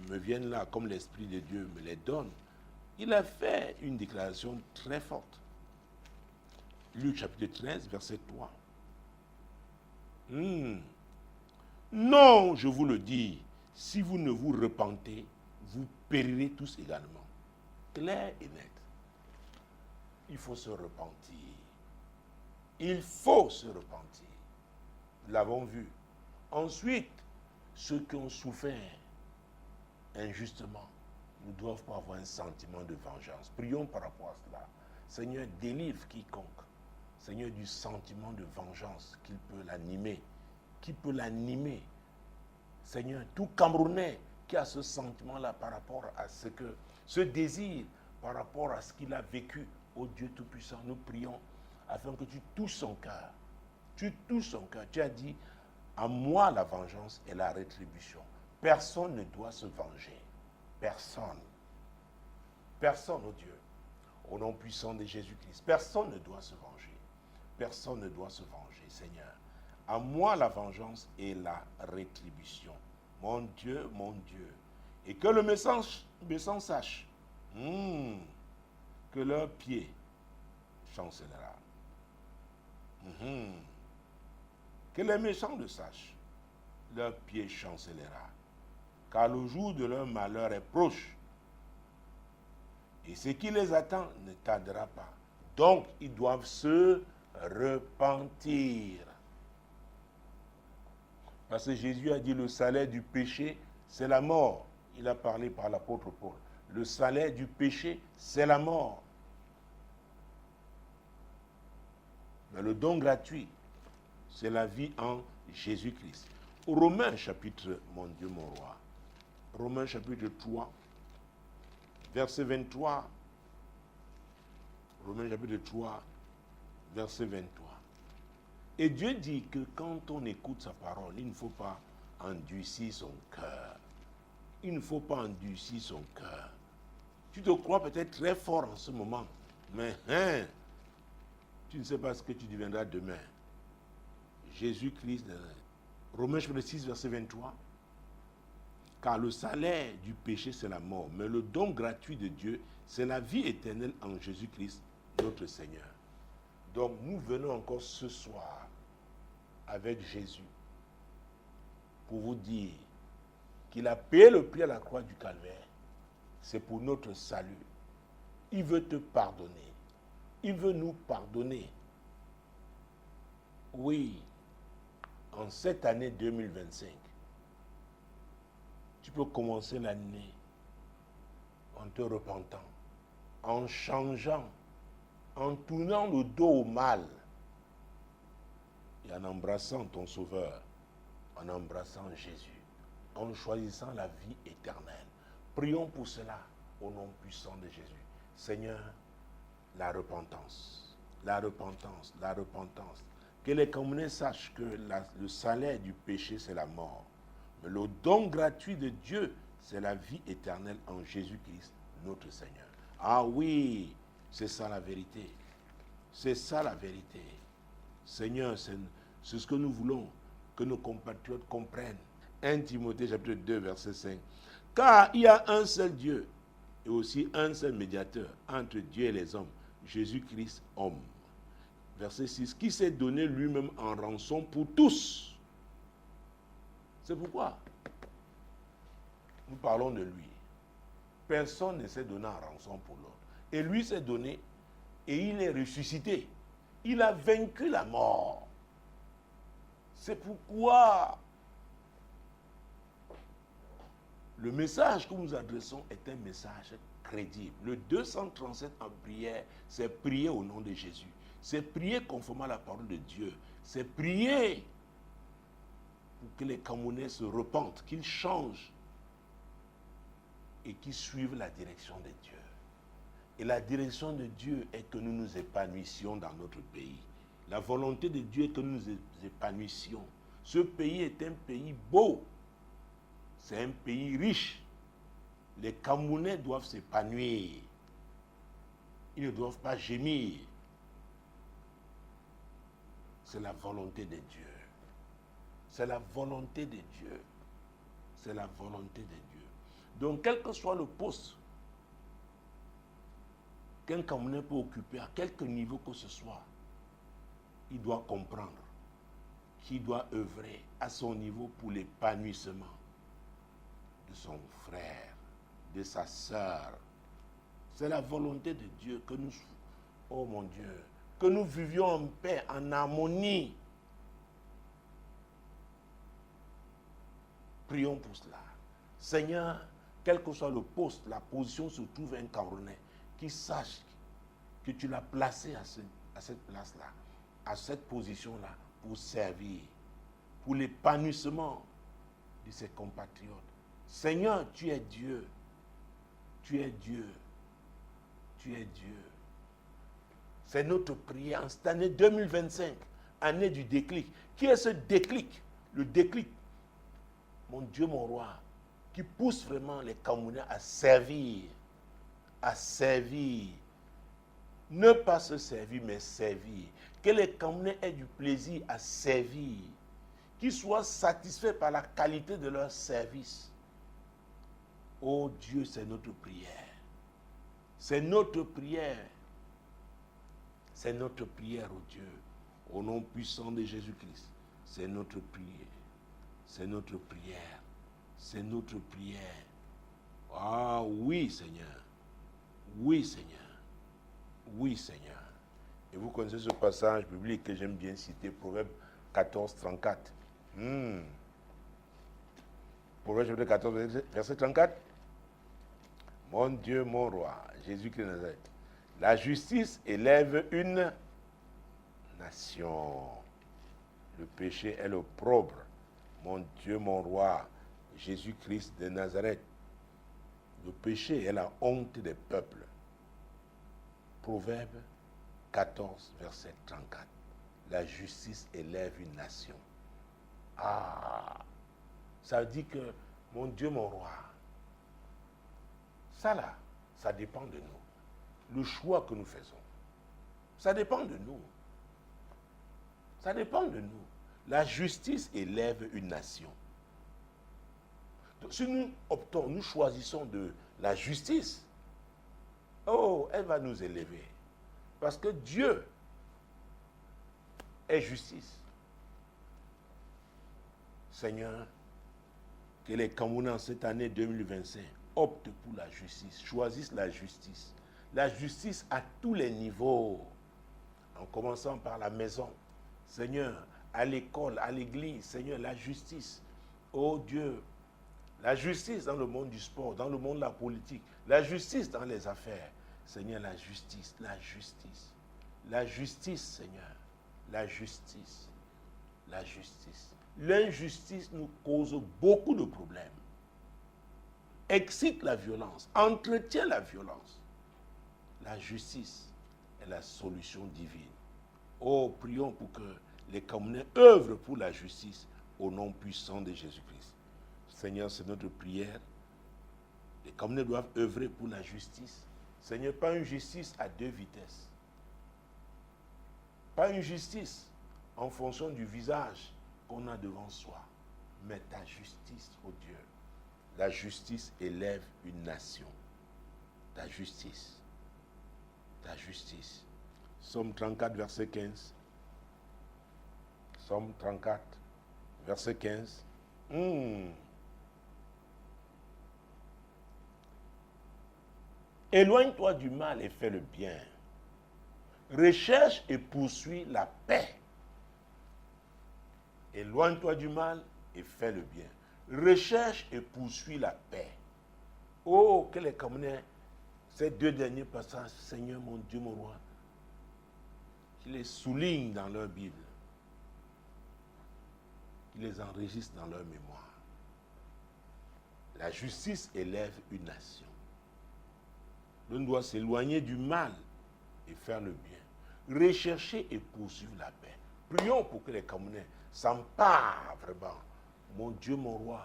me viennent là, comme l'Esprit de Dieu me les donne. il a fait une déclaration très forte. Luc chapitre 13, verset 3. Non, je vous le dis, si vous ne vous repentez, vous périrez tous également. Clair et net. Il faut se repentir. Il faut se repentir. Nous l'avons vu. Ensuite, ceux qui ont souffert injustement ne doivent pas avoir un sentiment de vengeance. Prions par rapport à cela. Seigneur, délivre quiconque. Seigneur, du sentiment de vengeance qu'il peut l'animer. Qui peut l'animer. Seigneur, tout Camerounais qui a ce sentiment-là par rapport à ce désir, par rapport à ce qu'il a vécu, ô Dieu Tout-Puissant, nous prions afin que tu touches son cœur. Tu touches son cœur. Tu as dit, à moi la vengeance et la rétribution. Personne ne doit se venger. Personne. Personne, ô Dieu. Au nom puissant de Jésus-Christ. Personne ne doit se venger. Personne ne doit se venger, Seigneur. À moi la vengeance et la rétribution. Mon Dieu, et que le méchant sache que leur pied chancellera. Que les méchants le sachent, leur pied chancellera. Car le jour de leur malheur est proche. Et ce qui les attend ne tardera pas. Donc, ils doivent se repentir. Parce que Jésus a dit le salaire du péché, c'est la mort. Il a parlé par l'apôtre Paul. Le salaire du péché, c'est la mort. Mais le don gratuit, c'est la vie en Jésus-Christ. Romains chapitre, mon Dieu, mon roi. Romains chapitre 3, verset 23. Romains chapitre 3, verset 23. Et Dieu dit que quand on écoute sa parole, il ne faut pas endurcir son cœur. Il ne faut pas endurcir son cœur. Tu te crois peut-être très fort en ce moment, mais tu ne sais pas ce que tu deviendras demain. Jésus-Christ, Romains chapitre 6, verset 23. Car le salaire du péché, c'est la mort, mais le don gratuit de Dieu, c'est la vie éternelle en Jésus-Christ, notre Seigneur. Donc nous venons encore ce soir avec Jésus pour vous dire qu'il a payé le prix à la croix du calvaire. C'est pour notre salut. Il veut te pardonner. Il veut nous pardonner. Oui, en cette année 2025, tu peux commencer l'année en te repentant, en changeant, en tournant le dos au mal et en embrassant ton Sauveur, en embrassant Jésus, en choisissant la vie éternelle. Prions pour cela au nom puissant de Jésus. Seigneur, la repentance, la repentance, la repentance. Que les Camerounais sachent que le salaire du péché, c'est la mort. Mais le don gratuit de Dieu, c'est la vie éternelle en Jésus-Christ, notre Seigneur. Ah oui, c'est ça la vérité. C'est ça la vérité. Seigneur, c'est ce que nous voulons que nos compatriotes comprennent. 1 Timothée chapitre 2, verset 5. Car il y a un seul Dieu et aussi un seul médiateur entre Dieu et les hommes, Jésus-Christ, homme. Verset 6. Qui s'est donné lui-même en rançon pour tous. C'est pourquoi nous parlons de lui. Personne ne s'est donné en rançon pour l'autre. Et lui s'est donné et il est ressuscité. Il a vaincu la mort. C'est pourquoi le message que nous adressons est un message crédible. Le 237 en prière, c'est prier au nom de Jésus. C'est prier conformément à la parole de Dieu. C'est prier pour que les Camerounais se repentent, qu'ils changent et qu'ils suivent la direction de Dieu. Et la direction de Dieu est que nous nous épanouissions dans notre pays. La volonté de Dieu est que nous nous épanouissions. Ce pays est un pays beau. C'est un pays riche. Les Camerounais doivent s'épanouir. Ils ne doivent pas gémir. C'est la volonté de Dieu. C'est la volonté de Dieu. C'est la volonté de Dieu. Donc, quel que soit le poste qu'un Camerounais peut occuper à quelque niveau que ce soit, il doit comprendre qu'il doit œuvrer à son niveau pour l'épanouissement de son frère, de sa sœur. C'est la volonté de Dieu que nous, oh mon Dieu, que nous vivions en paix, en harmonie. Prions pour cela. Seigneur, quel que soit le poste, la position où se trouve un Camerounais, qu'il sache que tu l'as placé à cette place-là, à cette position-là, pour servir, pour l'épanouissement de ses compatriotes. Seigneur, tu es Dieu. Tu es Dieu. Tu es Dieu. C'est notre prière en cette année 2025, année du déclic. Qui est ce déclic? Le déclic, mon Dieu, mon roi, qui pousse vraiment les Camerounais à servir. À servir. Ne pas se servir, mais servir. Que les Camerounais aient du plaisir à servir. Qu'ils soient satisfaits par la qualité de leur service. Oh Dieu, c'est notre prière. C'est notre prière. C'est notre prière, oh Dieu. Au nom puissant de Jésus-Christ. C'est notre prière. C'est notre prière. C'est notre prière. Ah oui, Seigneur. Oui, Seigneur. Oui, Seigneur. Et vous connaissez ce passage biblique que j'aime bien citer, Proverbe 14, 34. Proverbe 14, verset 34. Mon Dieu, mon roi, Jésus-Christ de Nazareth, la justice élève une nation. Le péché est l'opprobre. Mon Dieu, mon roi, Jésus-Christ de Nazareth. Le péché est la honte des peuples. Proverbe 14, verset 34. La justice élève une nation. Ah, ça veut dire que, mon Dieu, mon roi, ça là, ça dépend de nous. Le choix que nous faisons, ça dépend de nous. Ça dépend de nous. La justice élève une nation. Donc, si nous optons, nous choisissons de la justice, oh, elle va nous élever. Parce que Dieu est justice. Seigneur, que les Camerounais en cette année 2025 optent pour la justice, choisissent la justice. La justice à tous les niveaux, en commençant par la maison. Seigneur, à l'école, à l'église, Seigneur, la justice. Oh Dieu, la justice dans le monde du sport, dans le monde de la politique, la justice dans les affaires. Seigneur, la justice, la justice. La justice, Seigneur, la justice, la justice. L'injustice nous cause beaucoup de problèmes. Excite la violence, entretient la violence. La justice est la solution divine. Oh, prions pour que les Camerounais œuvrent pour la justice au nom puissant de Jésus-Christ. Seigneur, c'est notre prière. Les Camerounais doivent œuvrer pour la justice. Seigneur, pas une justice à deux vitesses. Pas une justice en fonction du visage qu'on a devant soi. Mais ta justice, oh Dieu. La justice élève une nation. Ta justice. Ta justice. Psaume 34, verset 15. Psaume 34, verset 15. Éloigne-toi du mal et fais le bien. Recherche et poursuis la paix. Éloigne-toi du mal et fais le bien. Recherche et poursuis la paix. Oh, que les Camerounais, ces deux derniers passages, Seigneur mon Dieu, mon roi, qu'ils les soulignent dans leur Bible, qu'ils les enregistrent dans leur mémoire. La justice élève une nation. L'on doit s'éloigner du mal et faire le bien. Rechercher et poursuivre la paix. Prions pour que les Camerounais s'emparent vraiment, mon Dieu, mon roi,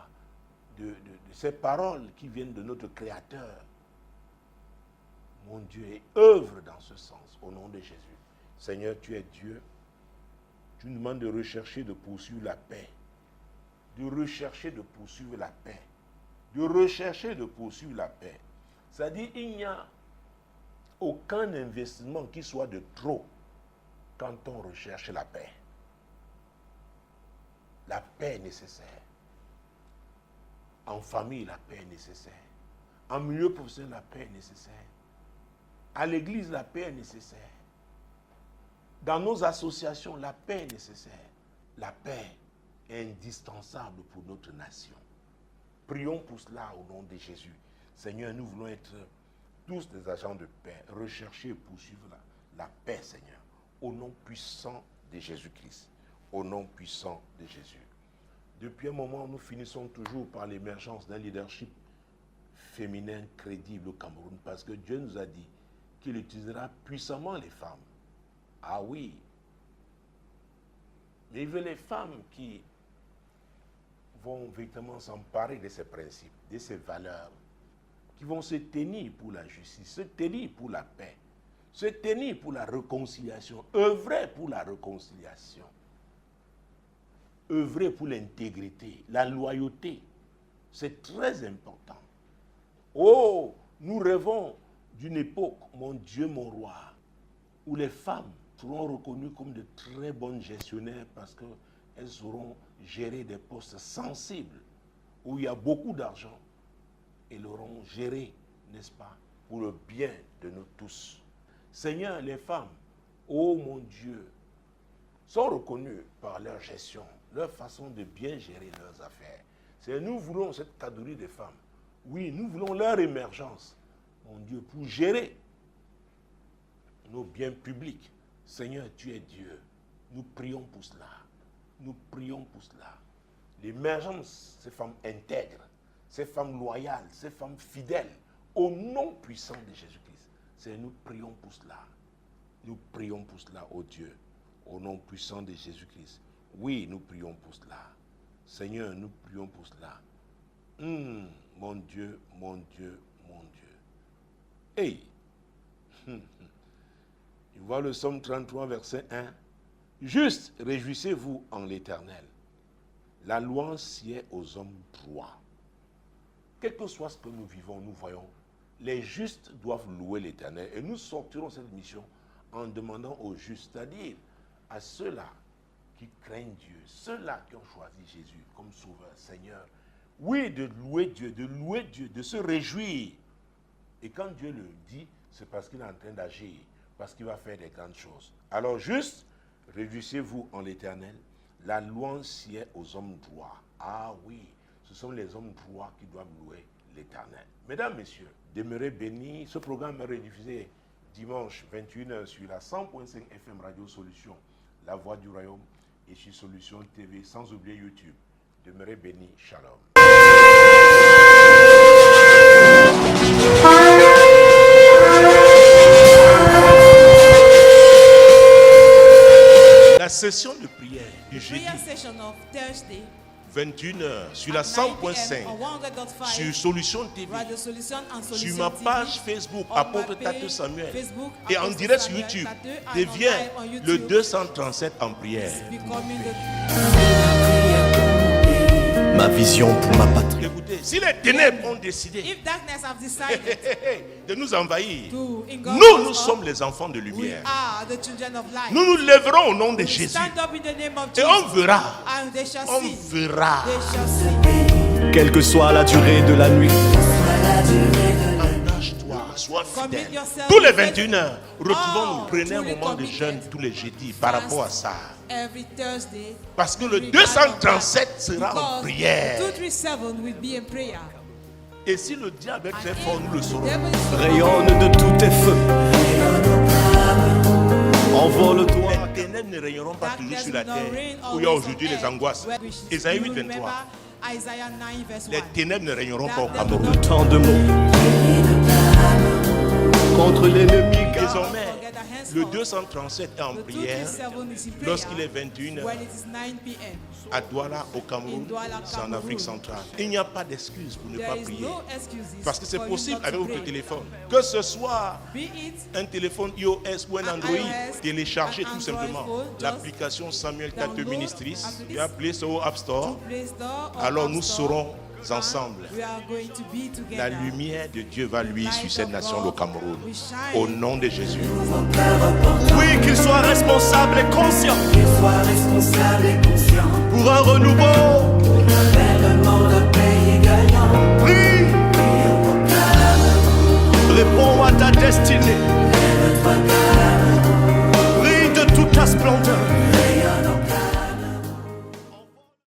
de ces paroles qui viennent de notre Créateur. Mon Dieu, et œuvre dans ce sens, au nom de Jésus. Seigneur, tu es Dieu. Tu nous demandes de rechercher, de poursuivre la paix. De rechercher, de poursuivre la paix. De rechercher, de poursuivre la paix. C'est-à-dire, il n'y a aucun investissement qui soit de trop quand on recherche la paix. La paix est nécessaire. En famille, la paix est nécessaire. En milieu professionnel, la paix est nécessaire. À l'église, la paix est nécessaire. Dans nos associations, la paix est nécessaire. La paix est indispensable pour notre nation. Prions pour cela au nom de Jésus. Seigneur, nous voulons être tous des agents de paix, rechercher et poursuivre la paix, Seigneur, au nom puissant de Jésus-Christ, au nom puissant de Jésus. Depuis un moment, nous finissons toujours par l'émergence d'un leadership féminin crédible au Cameroun, parce que Dieu nous a dit qu'il utilisera puissamment les femmes. Ah oui, mais il veut les femmes qui vont véritablement s'emparer de ces principes, de ces valeurs, qui vont se tenir pour la justice, se tenir pour la paix, se tenir pour la réconciliation, œuvrer pour la réconciliation, œuvrer pour l'intégrité, la loyauté. C'est très important. Oh, nous rêvons d'une époque, mon Dieu, mon roi, où les femmes seront reconnues comme de très bonnes gestionnaires parce qu'elles sauront gérer des postes sensibles où il y a beaucoup d'argent et l'auront géré, n'est-ce pas, pour le bien de nous tous. Seigneur, les femmes, oh mon Dieu, sont reconnues par leur gestion, leur façon de bien gérer leurs affaires. C'est nous voulons cette catégorie de femmes. Oui, nous voulons leur émergence, mon Dieu, pour gérer nos biens publics. Seigneur, tu es Dieu. Nous prions pour cela. Nous prions pour cela. L'émergence, ces femmes intègres, ces femmes loyales, ces femmes fidèles, au nom puissant de Jésus-Christ. Seigneur, nous prions pour cela. Nous prions pour cela, ô Dieu, au nom puissant de Jésus-Christ. Oui, nous prions pour cela. Seigneur, nous prions pour cela. Mon Dieu, mon Dieu, mon Dieu. Hey! Il voit le psaume 33, verset 1. Juste, réjouissez-vous en l'Éternel. La louange sied aux hommes droits. Quel que soit ce que nous vivons, nous voyons, les justes doivent louer l'Éternel. Et nous sortirons cette mission en demandant aux justes, c'est-à-dire à ceux-là qui craignent Dieu, ceux-là qui ont choisi Jésus comme sauveur, Seigneur. Oui, de louer Dieu, de se réjouir. Et quand Dieu le dit, c'est parce qu'il est en train d'agir, parce qu'il va faire des grandes choses. Alors juste, réjouissez-vous en l'Éternel. La louange sied aux hommes droits. Ah oui, ce sont les hommes droits qui doivent louer l'Éternel. Mesdames, Messieurs, demeurez bénis. Ce programme est rediffusé dimanche 21h sur la 100.5 FM Radio Solution, La Voix du Royaume, et sur Solution TV, sans oublier YouTube. Demeurez bénis. Shalom. La session de prière du jeudi 21h sur la 100.5 sur Solution TV, sur ma page Facebook Apôtre Tate Samuel et en direct sur YouTube devient le 237 en prière. Ma vision pour ma patrie. Écoutez, si les ténèbres ont décidé de nous envahir, nous sommes les enfants de lumière. Nous nous lèverons au nom de Jésus et on verra. Quelle que soit la durée de la nuit. Engage-toi, sois fidèle. Tous les 21h, retrouvons-nous, prenez un moment de jeûne tous les jeudis par rapport à ça. Parce que le 237 sera en prière. Et si le diable est très fort, nous le saurons. Rayonne de tous tes feux. Envole-toi. Les ténèbres ne régneront pas toujours sur la terre où il y a aujourd'hui les angoisses. Ésaïe 8, 23. Les ténèbres ne régneront pas au Cameroun. Tant de mots contre l'ennemi. Désormais, le 237 est en prière lorsqu'il est 21h à Douala au Cameroun, c'est en Afrique centrale. Il n'y a pas d'excuse pour ne pas prier. Parce que c'est possible avec votre téléphone. Que ce soit un téléphone iOS ou un Android, téléchargez tout simplement l'application Samuel Tate Ministries via Play Store ou App Store. Alors nous saurons ensemble. we are going to be La together. lumière de Dieu va luire sur cette nation, le Cameroun. Au nom de Jésus. Oui, qu'il soit responsable et conscient Qu'il soit responsable et conscient. pour un renouveau. Réellement le pays gagnant. Prie, réponds à ta destinée.